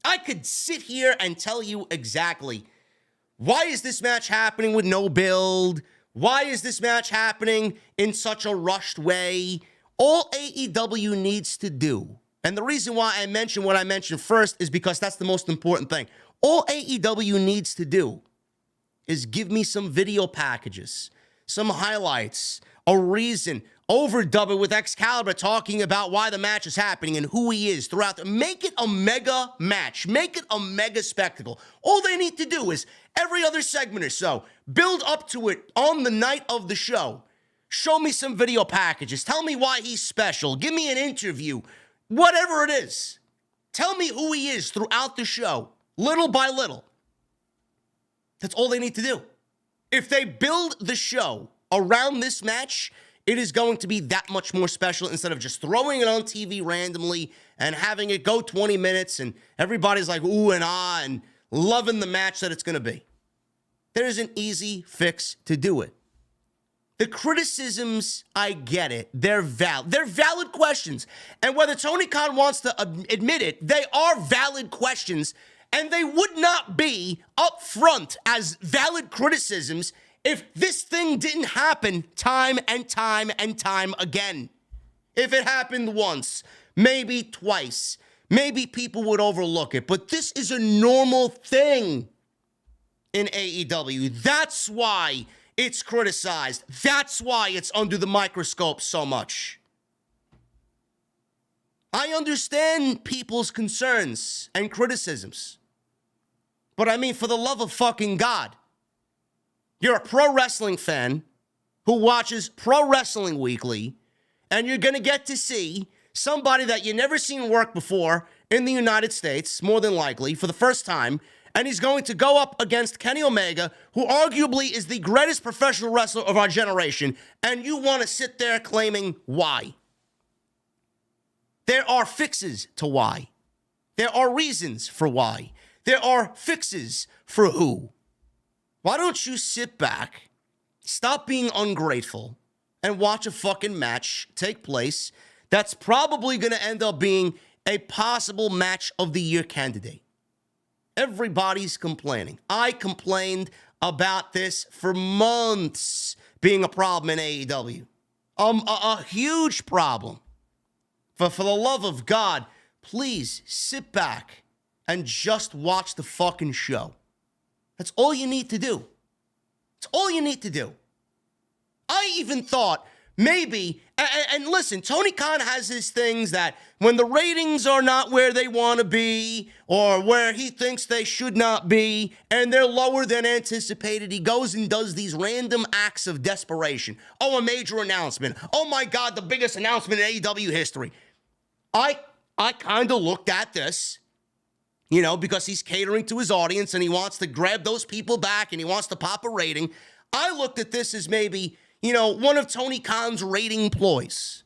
I could sit here and tell you exactly why is this match happening with no build? Why is this match happening in such a rushed way? All AEW needs to do, and the reason why I mentioned what I mentioned first is because that's the most important thing. All AEW needs to do is give me some video packages, some highlights, a reason, overdub it with Excalibur talking about why the match is happening and who he is throughout. Make it a mega match. Make it a mega spectacle. All they need to do is every other segment or so, build up to it on the night of the show. Show me some video packages. Tell me why he's special. Give me an interview. Whatever it is. Tell me who he is throughout the show, little by little. That's all they need to do. If they build the show around this match, it is going to be that much more special instead of just throwing it on TV randomly and having it go 20 minutes and everybody's like, ooh and ah, and loving the match that it's going to be. There's an easy fix to do it. The criticisms, I get it. They're valid. They're valid questions. And whether Tony Khan wants to admit it, they are valid questions. And they would not be up front as valid criticisms if this thing didn't happen time and time and time again. If it happened once, maybe twice, maybe people would overlook it. But this is a normal thing in AEW. That's why it's criticized. That's why it's under the microscope so much. I understand people's concerns and criticisms. But I mean, for the love of fucking God, you're a pro wrestling fan who watches Pro Wrestling Weekly, and you're going to get to see somebody that you never seen work before in the United States, more than likely, for the first time, and he's going to go up against Kenny Omega, who arguably is the greatest professional wrestler of our generation, and you want to sit there claiming why. There are fixes to why. There are reasons for why. There are fixes for who. Why don't you sit back, stop being ungrateful, and watch a fucking match take place that's probably going to end up being a possible match of the year candidate? Everybody's complaining. I complained about this for months being a problem in AEW. A huge problem. For the love of God, please sit back and just watch the fucking show. That's all you need to do. It's all you need to do. I even thought maybe, and listen, Tony Khan has his things that when the ratings are not where they want to be or where he thinks they should not be and they're lower than anticipated, he goes and does these random acts of desperation. Oh, a major announcement. Oh my God, the biggest announcement in AEW history. I kind of looked at this, you know, because he's catering to his audience and he wants to grab those people back and he wants to pop a rating. I looked at this as maybe, you know, one of Tony Khan's rating ploys.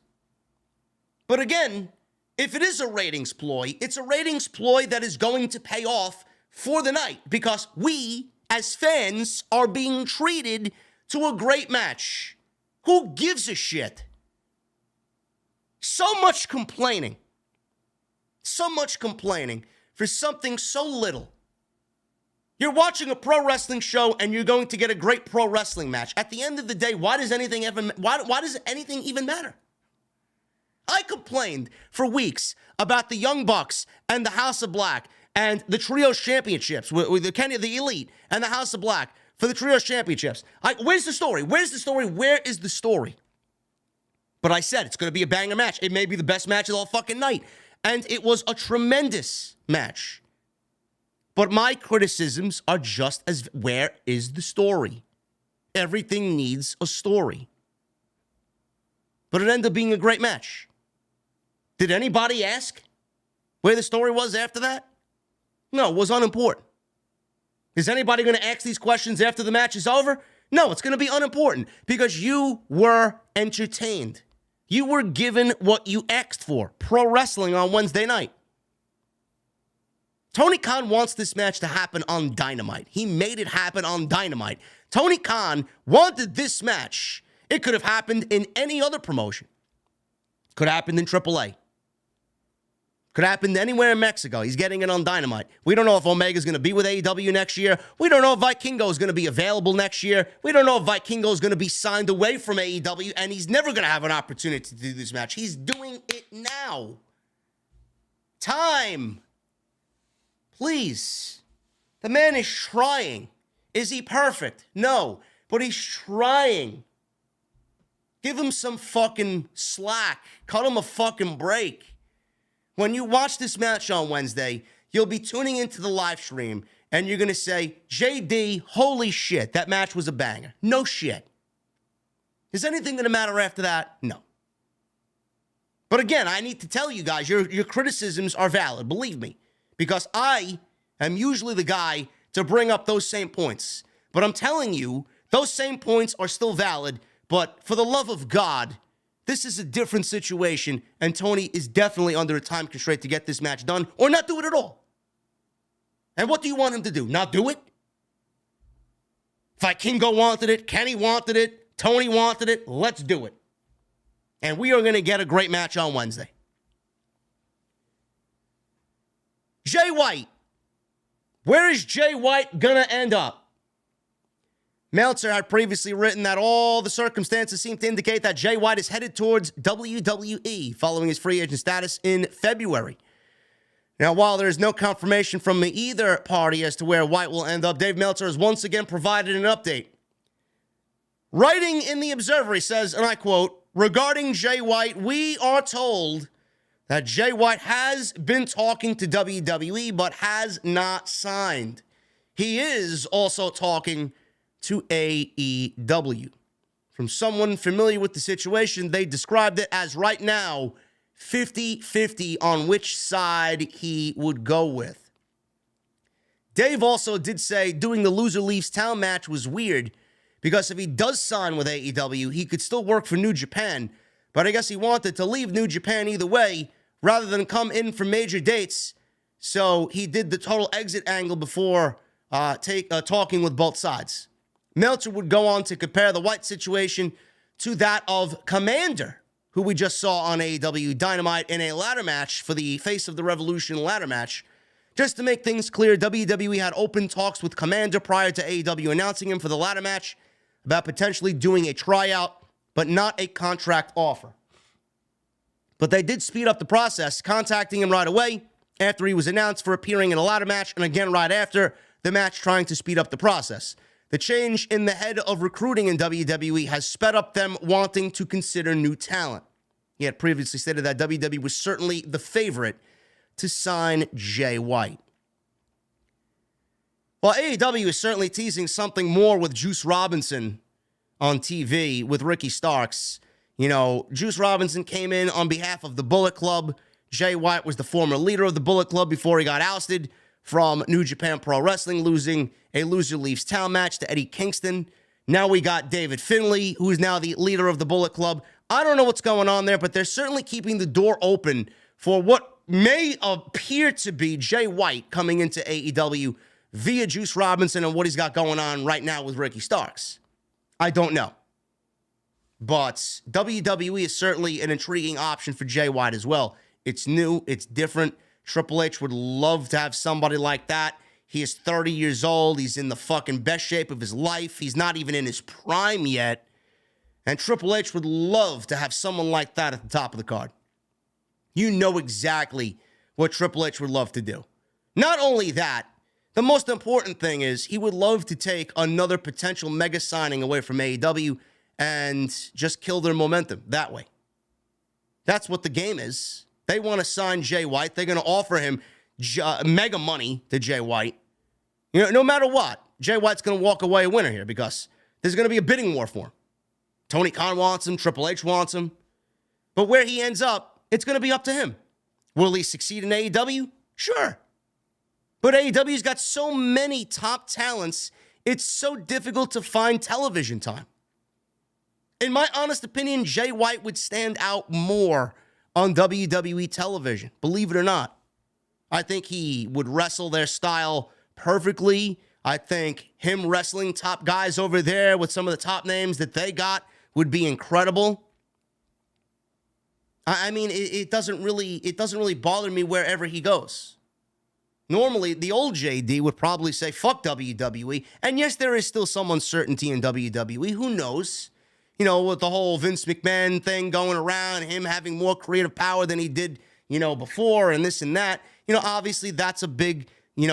But again, if it is a ratings ploy, it's a ratings ploy that is going to pay off for the night because we, as fans, are being treated to a great match. Who gives a shit? So much complaining for something so little. You're watching a pro wrestling show and you're going to get a great pro wrestling match. At the end of the day, why does anything even matter? I complained for weeks about the Young Bucks and the House of Black and the Trios Championships with the Elite and the House of Black for the Trios Championships. Where's the story? Where is the story? But I said it's going to be a banger match. It may be the best match of the whole fucking night. And it was a tremendous match. But my criticisms are just as, where is the story? Everything needs a story. But it ended up being a great match. Did anybody ask where the story was after that? No, it was unimportant. Is anybody going to ask these questions after the match is over? No, it's going to be unimportant because you were entertained. You were given what you asked for, pro wrestling on Wednesday night. Tony Khan wants this match to happen on Dynamite. He made it happen on Dynamite. Tony Khan wanted this match. It could have happened in any other promotion. Could have happened in AAA. Could happen anywhere in Mexico. He's getting it on Dynamite. We don't know if Omega's going to be with AEW next year. We don't know if Vikingo is going to be available next year. We don't know if Vikingo is going to be signed away from AEW, and he's never going to have an opportunity to do this match. He's doing it now. Time. Please. The man is trying. Is he perfect? No. But he's trying. Give him some fucking slack. Cut him a fucking break. When you watch this match on Wednesday, you'll be tuning into the live stream and you're going to say, JD, holy shit, that match was a banger. No shit. Is anything going to matter after that? No. But again, I need to tell you guys, your criticisms are valid, believe me, because I am usually the guy to bring up those same points. But I'm telling you, those same points are still valid, but for the love of God, this is a different situation, and Tony is definitely under a time constraint to get this match done or not do it at all. And what do you want him to do? Not do it? Vikingo wanted it. Kenny wanted it. Tony wanted it. Let's do it. And we are going to get a great match on Wednesday. Jay White. Where is Jay White going to end up? Meltzer had previously written that all the circumstances seem to indicate that Jay White is headed towards WWE following his free agent status in February. Now, while there is no confirmation from either party as to where White will end up, Dave Meltzer has once again provided an update. Writing in the Observer, he says, and I quote, regarding Jay White, we are told that Jay White has been talking to WWE but has not signed. He is also talking to AEW. From someone familiar with the situation, they described it as right now 50-50 on which side he would go with. Dave also did say doing the loser leaves town match was weird because if he does sign with AEW, he could still work for New Japan, but I guess he wanted to leave New Japan either way rather than come in for major dates, so he did the total exit angle before talking with both sides. Meltzer would go on to compare the White situation to that of Commander, who we just saw on AEW Dynamite in a ladder match for the Face of the Revolution ladder match. Just to make things clear, WWE had open talks with Commander prior to AEW announcing him for the ladder match about potentially doing a tryout, but not a contract offer. But they did speed up the process, contacting him right away after he was announced for appearing in a ladder match, and again right after the match, trying to speed up the process. The change in the head of recruiting in WWE has sped up them wanting to consider new talent. He had previously stated that WWE was certainly the favorite to sign Jay White. Well, AEW is certainly teasing something more with Juice Robinson on TV with Ricky Starks. You know, Juice Robinson came in on behalf of the Bullet Club. Jay White was the former leader of the Bullet Club before he got ousted from New Japan Pro Wrestling, losing a loser leaves town match to Eddie Kingston. Now we got David Finlay, who is now the leader of the Bullet Club. I don't know what's going on there, but they're certainly keeping the door open for what may appear to be Jay White coming into AEW via Juice Robinson and what he's got going on right now with Ricky Starks. I don't know. But WWE is certainly an intriguing option for Jay White as well. It's new, it's different. Triple H would love to have somebody like that. He is 30 years old. He's in the fucking best shape of his life. He's not even in his prime yet. And Triple H would love to have someone like that at the top of the card. You know exactly what Triple H would love to do. Not only that, the most important thing is he would love to take another potential mega signing away from AEW and just kill their momentum that way. That's what the game is. They want to sign Jay White. They're going to offer him mega money to Jay White. You know, no matter what, Jay White's going to walk away a winner here because there's going to be a bidding war for him. Tony Khan wants him. Triple H wants him. But where he ends up, it's going to be up to him. Will he succeed in AEW? Sure. But AEW's got so many top talents, it's so difficult to find television time. In my honest opinion, Jay White would stand out more on WWE television, believe it or not. I think he would wrestle their style perfectly. I think him wrestling top guys over there with some of the top names that they got would be incredible. I mean, it doesn't really bother me wherever he goes. Normally, the old JD would probably say, fuck WWE. And yes, there is still some uncertainty in WWE. Who knows? You know, with the whole Vince McMahon thing going around, him having more creative power than he did, before, and this and that. Obviously, that's a big,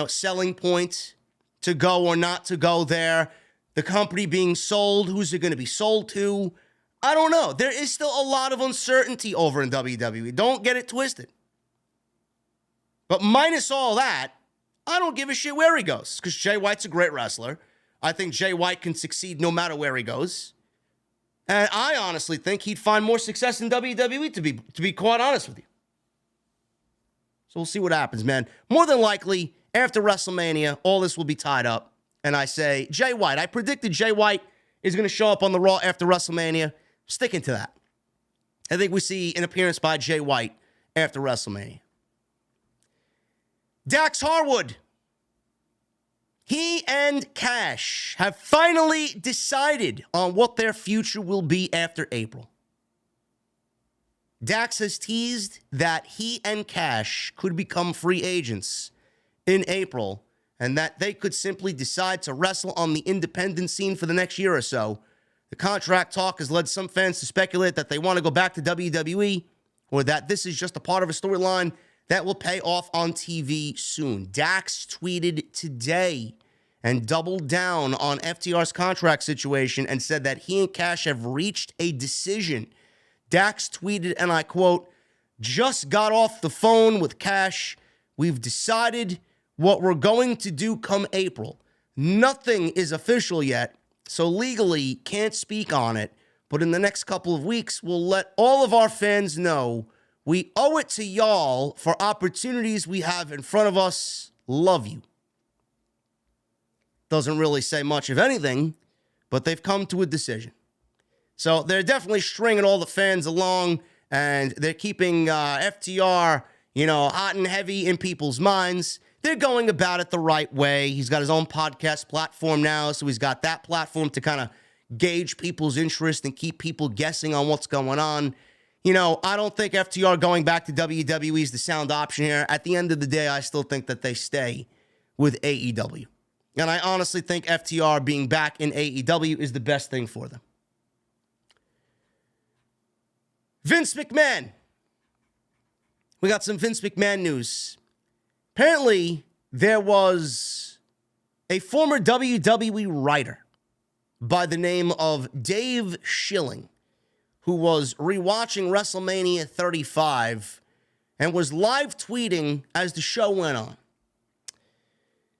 selling point to go or not to go there. The company being sold, who's it going to be sold to? I don't know. There is still a lot of uncertainty over in WWE. Don't get it twisted. But minus all that, I don't give a shit where he goes, because Jay White's a great wrestler. I think Jay White can succeed no matter where he goes. And I honestly think he'd find more success in WWE, to be quite honest with you. So we'll see what happens, man. More than likely, after WrestleMania, all this will be tied up. And I say, Jay White. I predicted Jay White is going to show up on the Raw after WrestleMania. Sticking to that. I think we see an appearance by Jay White after WrestleMania. Dax Harwood. He and Cash have finally decided on what their future will be after April. Dax has teased that he and Cash could become free agents in April and that they could simply decide to wrestle on the independent scene for the next year or so. The contract talk has led some fans to speculate that they want to go back to WWE or that this is just a part of a storyline that will pay off on TV soon. Dax tweeted today and doubled down on FTR's contract situation and said that he and Cash have reached a decision. Dax tweeted, and I quote, "Just got off the phone with Cash. We've decided what we're going to do come April. Nothing is official yet, so legally can't speak on it. But in the next couple of weeks, we'll let all of our fans know we owe it to y'all for opportunities we have in front of us. Love you." Doesn't really say much of anything, but they've come to a decision. So they're definitely stringing all the fans along, and they're keeping FTR, hot and heavy in people's minds. They're going about it the right way. He's got his own podcast platform now, so he's got that platform to kind of gauge people's interest and keep people guessing on what's going on. I don't think FTR going back to WWE is the sound option here. At the end of the day, I still think that they stay with AEW. And I honestly think FTR being back in AEW is the best thing for them. Vince McMahon. We got some Vince McMahon news. Apparently, there was a former WWE writer by the name of Dave Schilling who was rewatching WrestleMania 35 and was live tweeting as the show went on.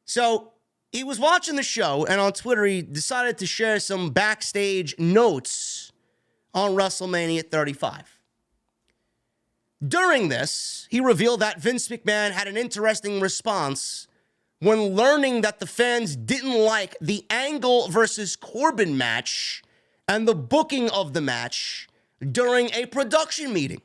So he was watching the show, and on Twitter, he decided to share some backstage notes on WrestleMania 35. During this, he revealed that Vince McMahon had an interesting response when learning that the fans didn't like the Angle versus Corbin match and the booking of the match during a production meeting.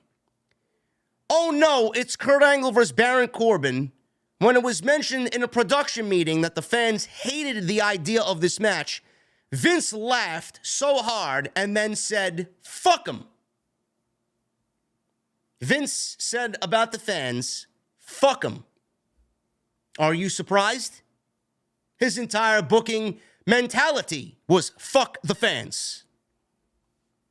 Oh no, it's Kurt Angle versus Baron Corbin. When it was mentioned in a production meeting that the fans hated the idea of this match, Vince laughed so hard and then said, "Fuck 'em." Vince said about the fans, "Fuck 'em." Are you surprised? His entire booking mentality was fuck the fans.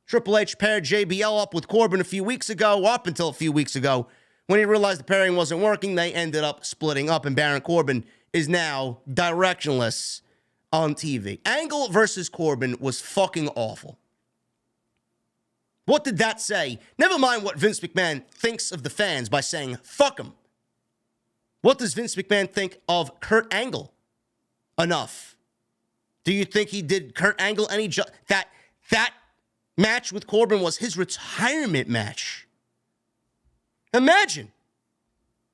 Triple H paired JBL up with Corbin up until a few weeks ago. When he realized the pairing wasn't working, they ended up splitting up, and Baron Corbin is now directionless on TV. Angle versus Corbin was fucking awful. What did that say? Never mind what Vince McMahon thinks of the fans by saying, fuck him. What does Vince McMahon think of Kurt Angle? Enough. Do you think he did Kurt Angle any that match with Corbin was his retirement match? Imagine.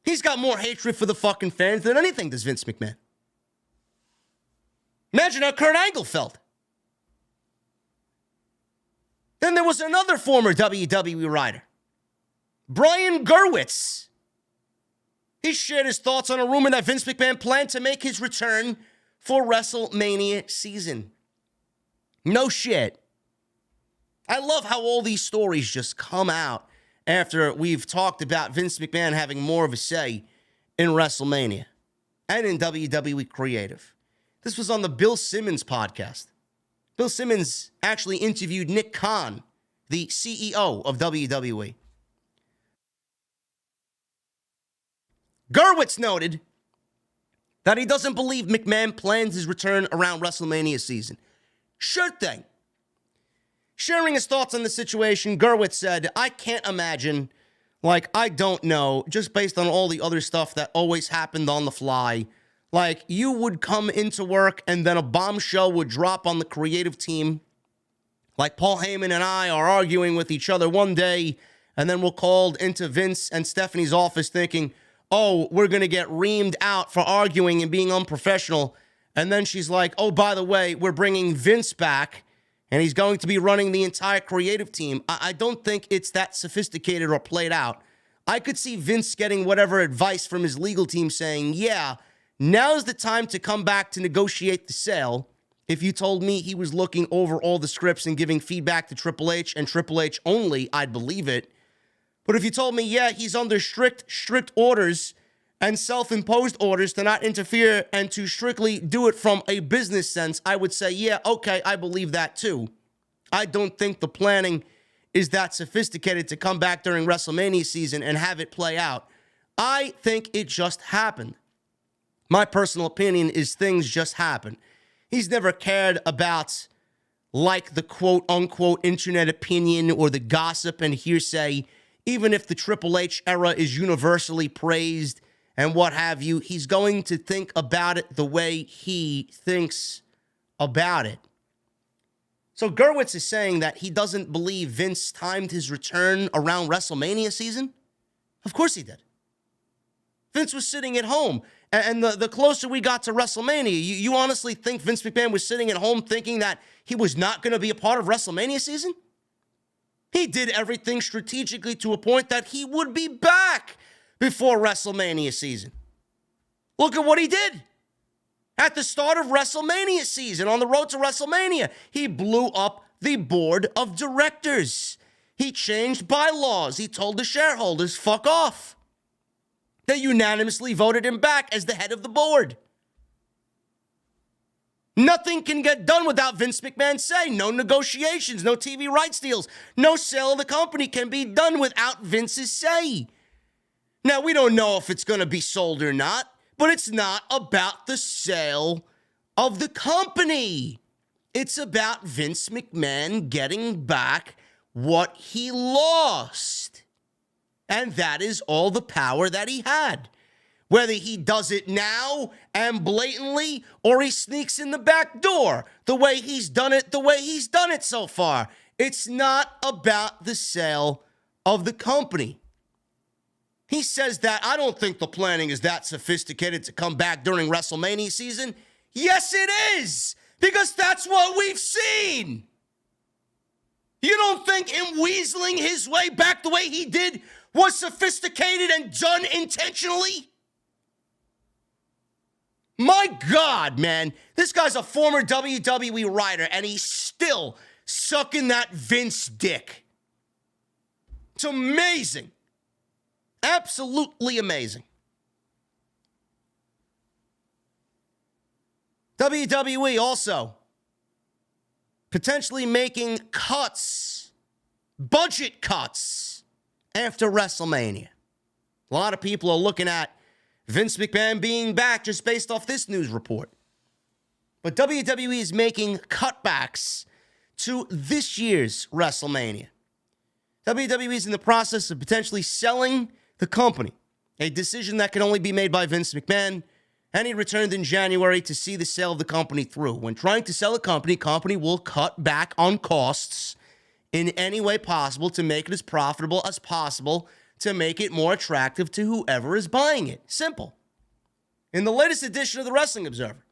He's got more hatred for the fucking fans than anything does Vince McMahon. Imagine how Kurt Angle felt. Then there was another former WWE writer, Brian Gerwitz. He shared his thoughts on a rumor that Vince McMahon planned to make his return for WrestleMania season. No shit. I love how all these stories just come out after we've talked about Vince McMahon having more of a say in WrestleMania and in WWE Creative. This was on the Bill Simmons podcast. Bill Simmons actually interviewed Nick Khan, the CEO of WWE. Gerwitz noted that he doesn't believe McMahon plans his return around WrestleMania season. Sure thing. Sharing his thoughts on the situation, Gerwitz said, I can't imagine, I don't know, just based on all the other stuff that always happened on the fly. You would come into work and then a bombshell would drop on the creative team. Paul Heyman and I are arguing with each other one day, and then we're called into Vince and Stephanie's office thinking, oh, we're going to get reamed out for arguing and being unprofessional. And then she's like, oh, by the way, we're bringing Vince back, and he's going to be running the entire creative team. I don't think it's that sophisticated or played out. I could see Vince getting whatever advice from his legal team saying, yeah, now's the time to come back to negotiate the sale. If you told me he was looking over all the scripts and giving feedback to Triple H and Triple H only, I'd believe it. But if you told me, yeah, he's under strict orders and self-imposed orders to not interfere and to strictly do it from a business sense, I would say, yeah, okay, I believe that too. I don't think the planning is that sophisticated to come back during WrestleMania season and have it play out. I think it just happened. My personal opinion is things just happen. He's never cared about, the quote-unquote internet opinion or the gossip and hearsay. Even if the Triple H era is universally praised and what have you, he's going to think about it the way he thinks about it. So Gerwitz is saying that he doesn't believe Vince timed his return around WrestleMania season? Of course he did. Vince was sitting at home. And the closer we got to WrestleMania, you honestly think Vince McMahon was sitting at home thinking that he was not going to be a part of WrestleMania season? He did everything strategically to a point that he would be back before WrestleMania season. Look at what he did. At the start of WrestleMania season, on the road to WrestleMania, he blew up the board of directors. He changed bylaws. He told the shareholders, fuck off. They unanimously voted him back as the head of the board. Nothing can get done without Vince McMahon's say. No negotiations, no TV rights deals, no sale of the company can be done without Vince's say. Now, we don't know if it's going to be sold or not, but it's not about the sale of the company. It's about Vince McMahon getting back what he lost. And that is all the power that he had. Whether he does it now and blatantly or he sneaks in the back door the way he's done it so far. It's not about the sale of the company. He says that I don't think the planning is that sophisticated to come back during WrestleMania season. Yes, it is, because that's what we've seen. You don't think him weaseling his way back the way he did was sophisticated and done intentionally? My God, man. This guy's a former WWE writer, and he's still sucking that Vince dick. It's amazing. Absolutely amazing. WWE also potentially making cuts, budget cuts, after WrestleMania. A lot of people are looking at Vince McMahon being back just based off this news report. But WWE is making cutbacks to this year's WrestleMania. WWE is in the process of potentially selling the company, a decision that can only be made by Vince McMahon, and he returned in January to see the sale of the company through. When trying to sell a company will cut back on costs in any way possible to make it as profitable as possible, to make it more attractive to whoever is buying it. Simple. In the latest edition of the Wrestling Observer,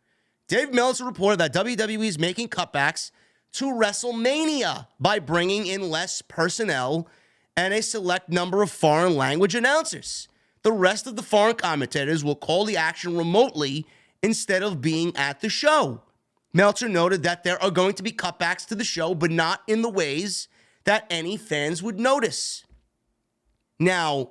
Dave Meltzer reported that WWE is making cutbacks to WrestleMania by bringing in less personnel and a select number of foreign language announcers. the rest of the foreign commentators will call the action remotely instead of being at the show. Meltzer noted that there are going to be cutbacks to the show, but not in the ways that any fans would notice. Now,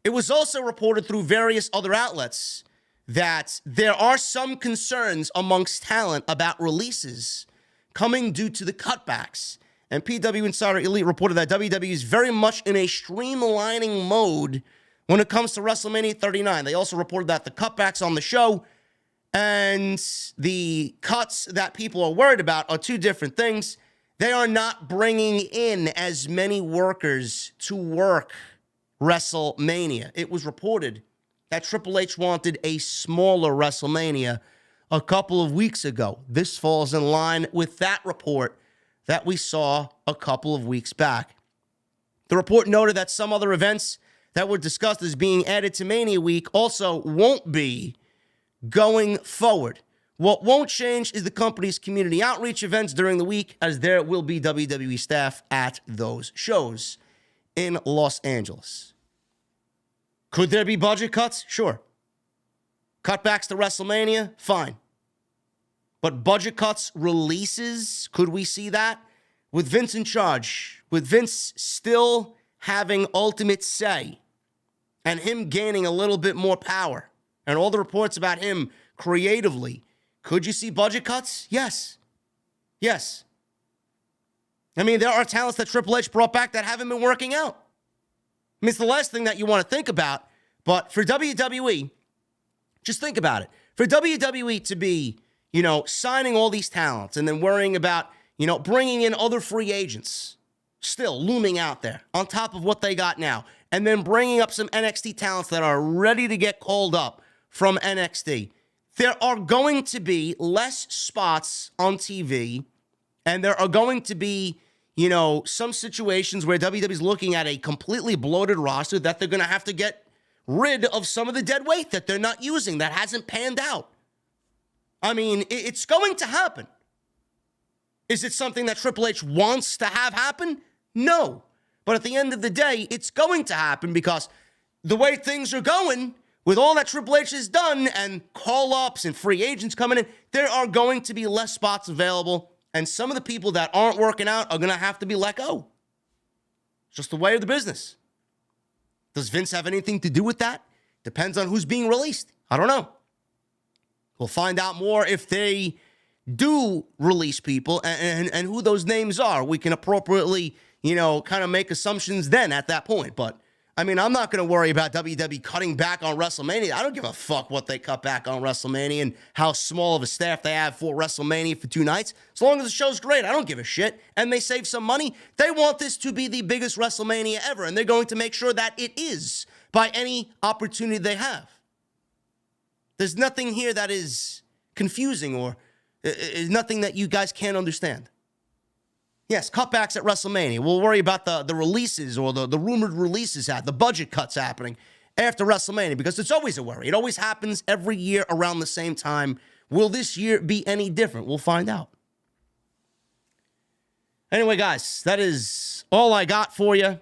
it was also reported through various other outlets that there are some concerns amongst talent about releases coming due to the cutbacks. And PW Insider Elite reported that WWE is very much in a streamlining mode when it comes to WrestleMania 39. They also reported that the cutbacks on the show and the cuts that people are worried about are two different things. They are not bringing in as many workers to work WrestleMania. It was reported that Triple H wanted a smaller WrestleMania a couple of weeks ago. This falls in line with that report that we saw a couple of weeks back. The report noted that some other events that were discussed as being added to Mania Week also won't be going forward. What won't change is the company's community outreach events during the week, as there will be WWE staff at those shows in Los Angeles. Could there be budget cuts? Sure. Cutbacks to WrestleMania? Fine. But budget cuts, releases, could we see that? With Vince in charge, with Vince still having ultimate say, and him gaining a little bit more power, and all the reports about him creatively, could you see budget cuts? Yes. Yes. I mean, there are talents that Triple H brought back that haven't been working out. I mean, it's the last thing that you want to think about, but for WWE, just think about it. For WWE to be, signing all these talents and then worrying about, bringing in other free agents still looming out there on top of what they got now, and then bringing up some NXT talents that are ready to get called up from NXT. There are going to be less spots on TV, and there are going to be, some situations where WWE is looking at a completely bloated roster that they're going to have to get rid of some of the dead weight that they're not using, that hasn't panned out. I mean, it's going to happen. Is it something that Triple H wants to have happen? No. But at the end of the day, it's going to happen because the way things are going, with all that Triple H has done and call-ups and free agents coming in, there are going to be less spots available, and some of the people that aren't working out are going to have to be let go. It's just the way of the business. Does Vince have anything to do with that? Depends on who's being released. I don't know. We'll find out more if they do release people and who those names are. We can appropriately, kind of make assumptions then at that point. But, I mean, I'm not going to worry about WWE cutting back on WrestleMania. I don't give a fuck what they cut back on WrestleMania and how small of a staff they have for WrestleMania for 2 nights. As long as the show's great, I don't give a shit. And they save some money. They want this to be the biggest WrestleMania ever, and they're going to make sure that it is by any opportunity they have. There's nothing here that is confusing or is nothing that you guys can't understand. Yes, cutbacks at WrestleMania. We'll worry about the releases or the rumored releases, the budget cuts happening after WrestleMania, because it's always a worry. It always happens every year around the same time. Will this year be any different? We'll find out. Anyway, guys, that is all I got for you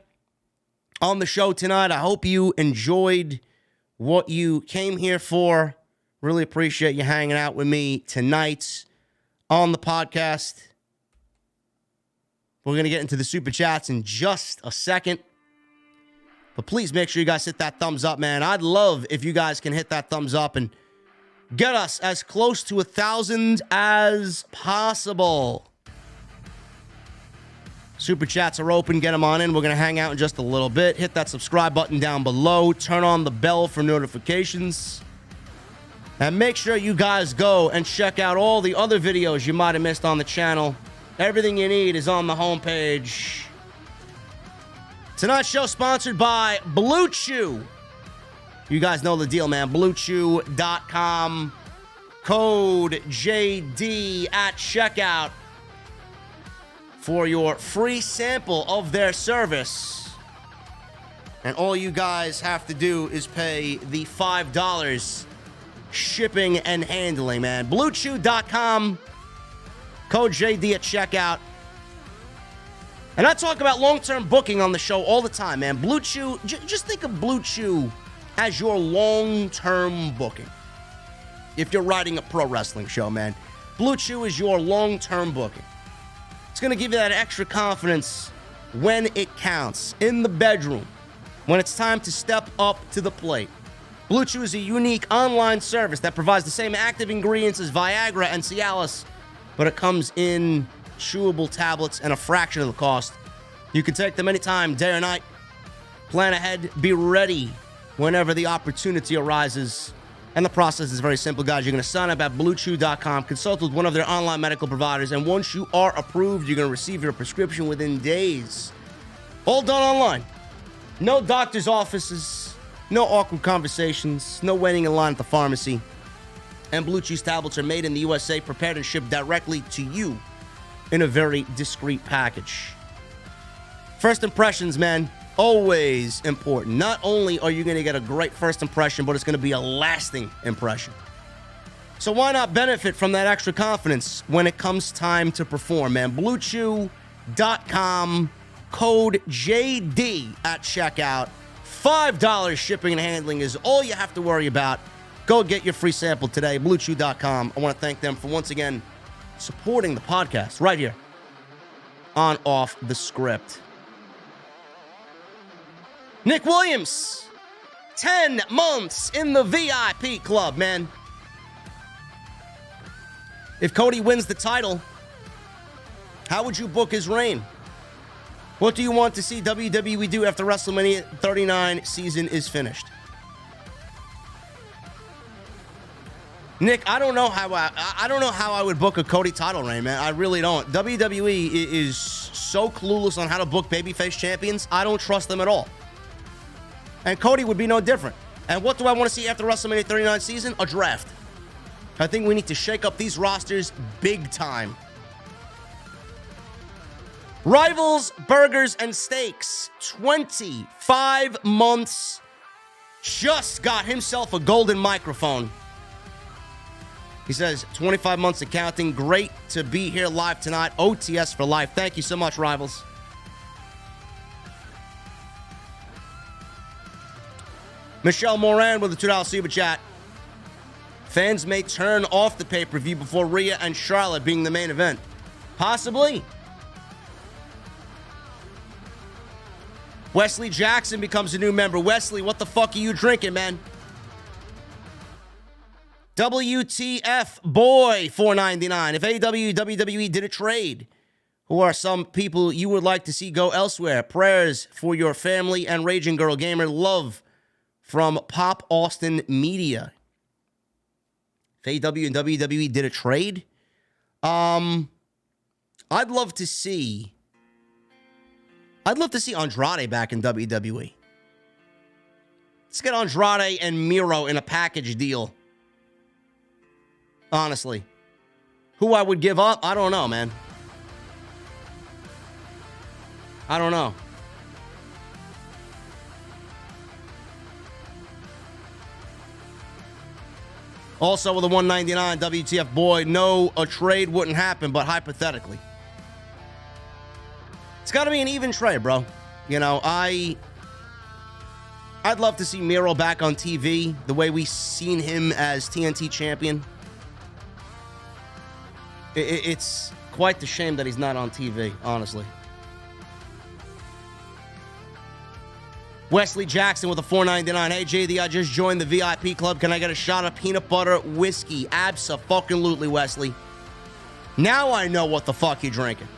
on the show tonight. I hope you enjoyed what you came here for. Really appreciate you hanging out with me tonight on the podcast. We're going to get into the super chats in just a second. But please make sure you guys hit that thumbs up, man. I'd love if you guys can hit that thumbs up and get us as close to 1,000 as possible. Super chats are open. Get them on in. We're going to hang out in just a little bit. Hit that subscribe button down below. Turn on the bell for notifications. And make sure you guys go and check out all the other videos you might have missed on the channel. Everything you need is on the homepage. Tonight's show sponsored by Blue Chew. You guys know the deal, man. BlueChew.com. Code JD at checkout for your free sample of their service. And all you guys have to do is pay the $5 shipping and handling, man. BlueChew.com. Code JD at checkout. And I talk about long-term booking on the show all the time, man. Blue Chew, just think of Blue Chew as your long-term booking. If you're writing a pro wrestling show, man, Blue Chew is your long-term booking. It's going to give you that extra confidence when it counts, in the bedroom, when it's time to step up to the plate. Blue Chew is a unique online service that provides the same active ingredients as Viagra and Cialis, but it comes in chewable tablets and a fraction of the cost. You can take them anytime, day or night. Plan ahead, be ready whenever the opportunity arises. And the process is very simple, guys. You're going to sign up at BlueChew.com, consult with one of their online medical providers, and once you are approved, you're going to receive your prescription within days. All done online. No doctor's offices, no awkward conversations, no waiting in line at the pharmacy. And Blue Chew's tablets are made in the USA, prepared and shipped directly to you in a very discreet package. First impressions, man, always important. Not only are you going to get a great first impression, but it's going to be a lasting impression. So why not benefit from that extra confidence when it comes time to perform, man? BlueChew.com, code JD at checkout. $5 shipping and handling is all you have to worry about. Go get your free sample today, BlueChew.com. I want to thank them for once again supporting the podcast right here on Off the Script. Nick Williams, 10 months in the VIP club, man. If Cody wins the title, how would you book his reign? What do you want to see WWE do after WrestleMania 39 season is finished? Nick, I don't know how I would book a Cody title reign, man. I really don't. WWE is so clueless on how to book babyface champions. I don't trust them at all. And Cody would be no different. And what do I want to see after WrestleMania 39 season? A draft. I think we need to shake up these rosters big time. Rivals, Burgers, and Steaks. 25 months. Just got himself a golden microphone. He says, 25 months of counting. Great to be here live tonight. OTS for life. Thank you so much, Rivals. Michelle Moran with a $2 super chat. Fans may turn off the pay-per-view before Rhea and Charlotte being the main event. Possibly. Wesley Jackson becomes a new member. Wesley, what the fuck are you drinking, man? WTF boy, $4.99. If AEW, WWE did a trade, who are some people you would like to see go elsewhere? Prayers for your family and Raging Girl Gamer. Love from Pop Austin Media. If AEW and WWE did a trade, I'd love to see Andrade back in WWE. Let's get Andrade and Miro in a package deal. Honestly. Who I would give up? I don't know, man. I don't know. Also with a $1.99 WTF boy, no, a trade wouldn't happen, but hypothetically. It's got to be an even trade, bro. You know, I'd love to see Miro back on TV the way we seen him as TNT champion. It's quite the shame that he's not on TV, honestly. Wesley Jackson with a $4.99. Hey, JD, I just joined the VIP club. Can I get a shot of peanut butter whiskey? Abso-fucking-lutely, Wesley. Now I know what the fuck you're drinking.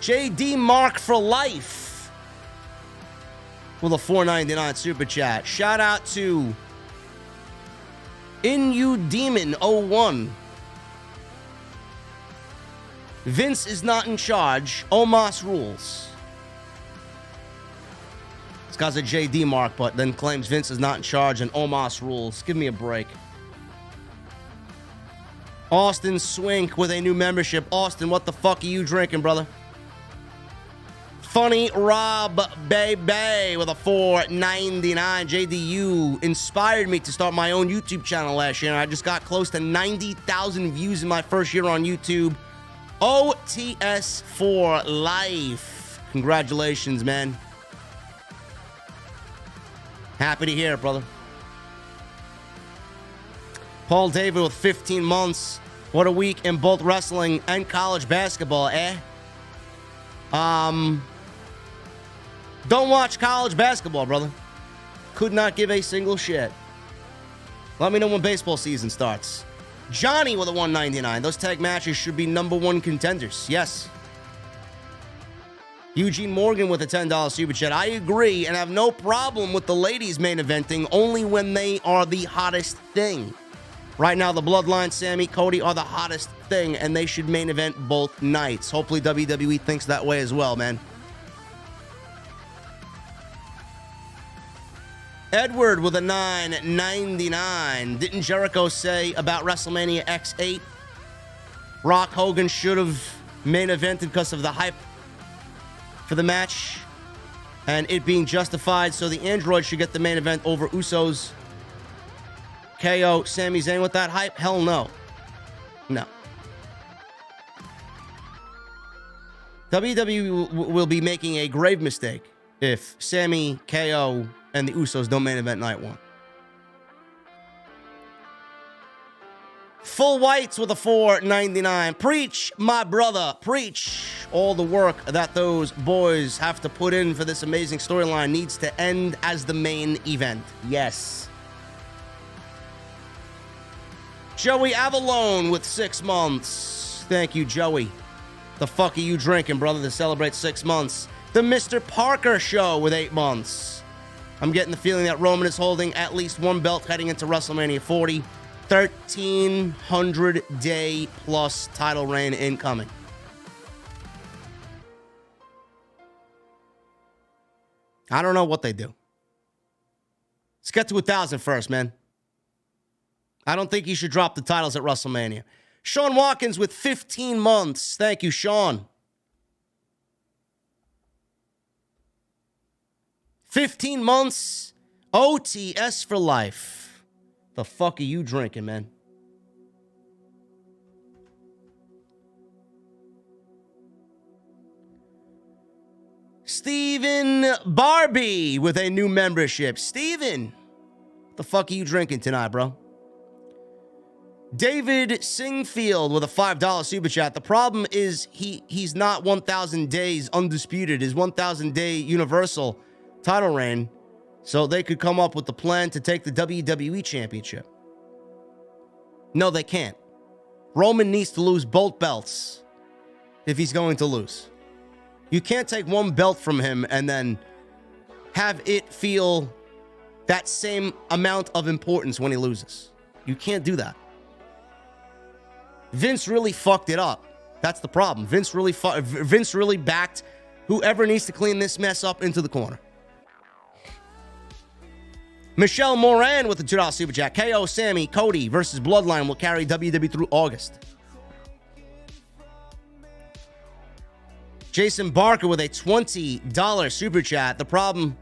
JD Mark for life with a $4.99 super chat. Shout out to InUDemon01. Vince is not in charge. Omos rules. This guy's a JD Mark, but then claims Vince is not in charge and Omos rules. Give me a break. Austin Swink with a new membership. Austin, what the fuck are you drinking, brother? Funny Rob Baby with a $4.99. JDU inspired me to start my own YouTube channel last year, and I just got close to 90,000 views in my first year on YouTube. OTS for life. Congratulations, man. Happy to hear it, brother. Paul David with 15 months. What a week in both wrestling and college basketball, eh? Don't watch college basketball, brother. Could not give a single shit. Let me know when baseball season starts. Johnny with a 199. Those tag matches should be #1 contenders. Yes. Eugene Morgan with a $10 super chat. I agree and have no problem with the ladies main eventing only when they are the hottest thing. Right now, the Bloodline, Sammy, Cody are the hottest thing, and they should main event both nights. Hopefully, WWE thinks that way as well, man. Edward with a 999. Didn't Jericho say about WrestleMania X8? Rock Hogan should have main evented because of the hype for the match and it being justified, so the Android should get the main event over Usos. KO, Sami Zayn with that hype? Hell no. No. WWE will be making a grave mistake if Sami, KO, and the Usos don't main event night 1. Full Whites with a 499. Preach, my brother. Preach. All the work that those boys have to put in for this amazing storyline needs to end as the main event. Yes. Joey Avalone with 6 months. Thank you, Joey. The fuck are you drinking, brother, to celebrate 6 months? The Mr. Parker Show with 8 months. I'm getting the feeling that Roman is holding at least 1 belt heading into WrestleMania 40. 1,300-day plus title reign incoming. I don't know what they do. Let's get to 1,000 first, man. I don't think you should drop the titles at WrestleMania. Sean Watkins with 15 months. Thank you, Sean. 15 months. OTS for life. The fuck are you drinking, man? Steven Barbie with a new membership. Steven, what the fuck are you drinking tonight, bro? David Singfield with a $5 super chat. The problem is he's not 1,000 days undisputed. His 1,000-day Universal title reign, so they could come up with the plan to take the WWE Championship. No, they can't. Roman needs to lose both belts if he's going to lose. You can't take 1 belt from him and then have it feel that same amount of importance when he loses. You can't do that. Vince really fucked it up. That's the problem. Vince really backed whoever needs to clean this mess up into the corner. Michelle Moran with the $2 super chat. KO, Sammy, Cody versus Bloodline will carry WWE through August. Jason Barker with a $20 super chat. The problem,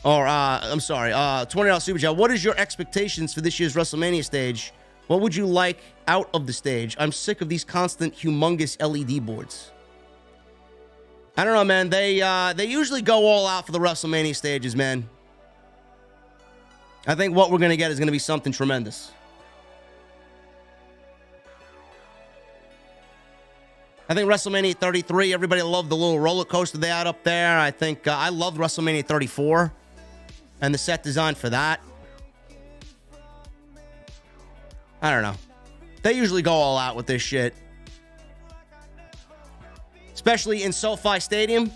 $20 super chat. What is your expectations for this year's WrestleMania stage? What would you like out of the stage? I'm sick of these constant, humongous LED boards. I don't know, man. They usually go all out for the WrestleMania stages, man. I think what we're going to get is going to be something tremendous. I think WrestleMania 33, everybody loved the little roller coaster they had up there. I think I loved WrestleMania 34 and the set design for that. I don't know. They usually go all out with this shit. Especially in SoFi Stadium.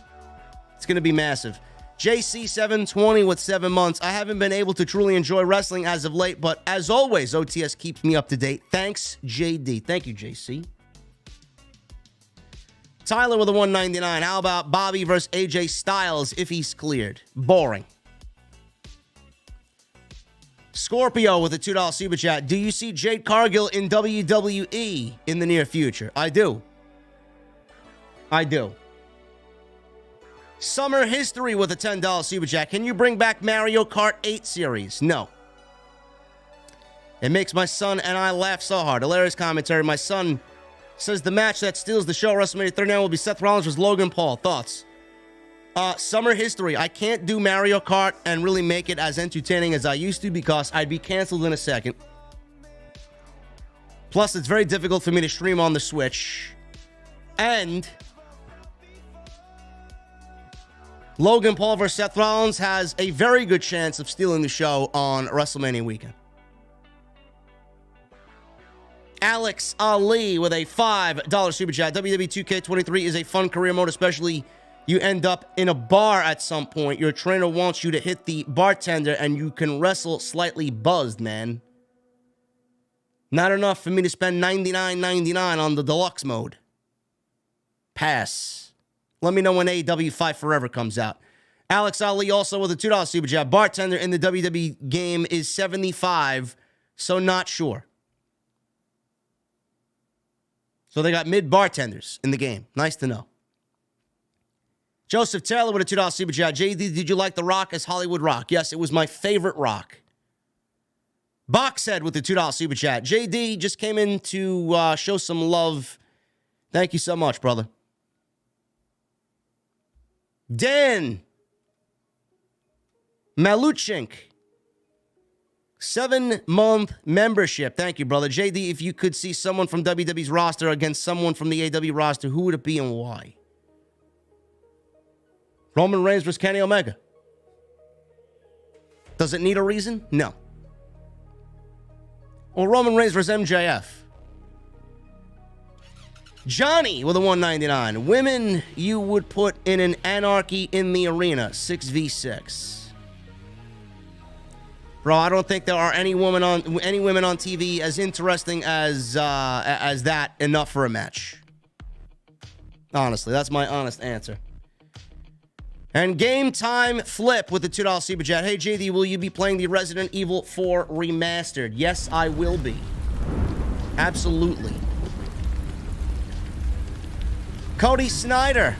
It's going to be massive. JC720 with 7 months. I haven't been able to truly enjoy wrestling as of late, but as always, OTS keeps me up to date. Thanks, JD. Thank you, JC. Tyler with a 199. How about Bobby versus AJ Styles if he's cleared? Boring. Scorpio with a $2 super chat. Do you see Jade Cargill in WWE in the near future? I do. Summer History with a $10 super chat. Can you bring back Mario Kart 8 series? No. It makes my son and I laugh so hard. Hilarious commentary. My son says the match that steals the show WrestleMania 39 will be Seth Rollins versus Logan Paul. Thoughts? Summer history. I can't do Mario Kart and really make it as entertaining as I used to because I'd be canceled in a second. Plus, it's very difficult for me to stream on the Switch. And Logan Paul versus Seth Rollins has a very good chance of stealing the show on WrestleMania weekend. Alex Ali with a $5 super chat. WWE 2K23 is a fun career mode, especially you end up in a bar at some point. Your trainer wants you to hit the bartender and you can wrestle slightly buzzed, man. Not enough for me to spend $99.99 on the deluxe mode. Pass. Let me know when AEW Fight Forever comes out. Alex Ali also with a $2 super chat. Bartender in the WWE game is 75, so not sure. So they got mid-bartenders in the game. Nice to know. Joseph Taylor with a $2 super chat. JD, did you like The Rock as Hollywood Rock? Yes, it was my favorite Rock. Boxhead with the $2 super chat. JD just came in to show some love. Thank you so much, brother. Dan Maluchink. 7-month membership. Thank you, brother. JD, if you could see someone from WWE's roster against someone from the AEW roster, who would it be and why? Roman Reigns versus Kenny Omega. Does it need a reason? No. Or Roman Reigns versus MJF. Johnny with a $1.99. Women you would put in an Anarchy in the Arena 6v6. Bro, I don't think there are any women on TV as interesting as that enough for a match. Honestly, that's my honest answer. And Game Time Flip with the $2 super chat. Hey, JD, will you be playing the Resident Evil 4 Remastered? Yes, I will be. Absolutely. Cody Snyder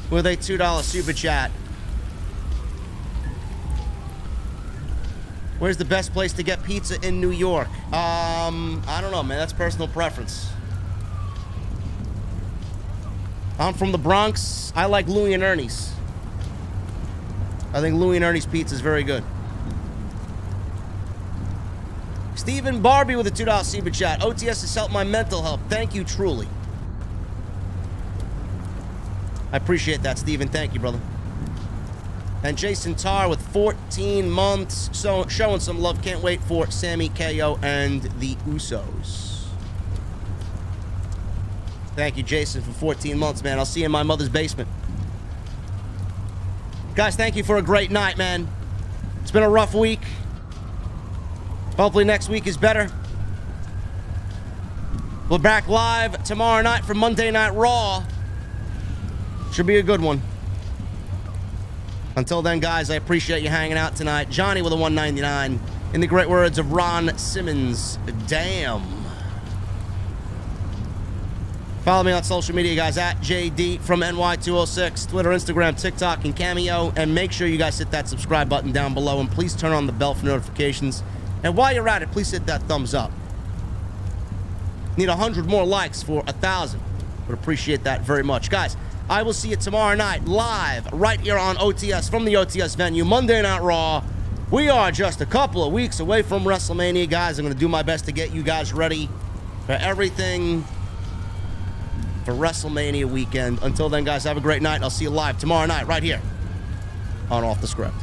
with a $2 super chat. Where's the best place to get pizza in New York? I don't know, man. That's personal preference. I'm from the Bronx. I like Louie and Ernie's. I think Louie and Ernie's pizza is very good. Stephen Barbie with a $2 super chat. OTS has helped my mental health. Thank you, truly. I appreciate that, Stephen. Thank you, brother. And Jason Tarr with 14 months. So showing some love. Can't wait for Sammy, KO, and the Usos. Thank you, Jason, for 14 months, man. I'll see you in my mother's basement. Guys, thank you for a great night, man. It's been a rough week. Hopefully next week is better. We're back live tomorrow night for Monday Night Raw. Should be a good one. Until then, guys, I appreciate you hanging out tonight. Johnny with a $1.99. In the great words of Ron Simmons, damn. Follow me on social media, guys, at JD from NY206, Twitter, Instagram, TikTok, and Cameo. And make sure you guys hit that subscribe button down below. And please turn on the bell for notifications. And while you're at it, please hit that thumbs up. Need 100 more likes for 1,000. Would appreciate that very much. Guys, I will see you tomorrow night live right here on OTS from the OTS venue, Monday Night Raw. We are just a couple of weeks away from WrestleMania, guys. I'm going to do my best to get you guys ready for everything for WrestleMania weekend. Until then, guys, have a great night. I'll see you live tomorrow night right here on Off the Script.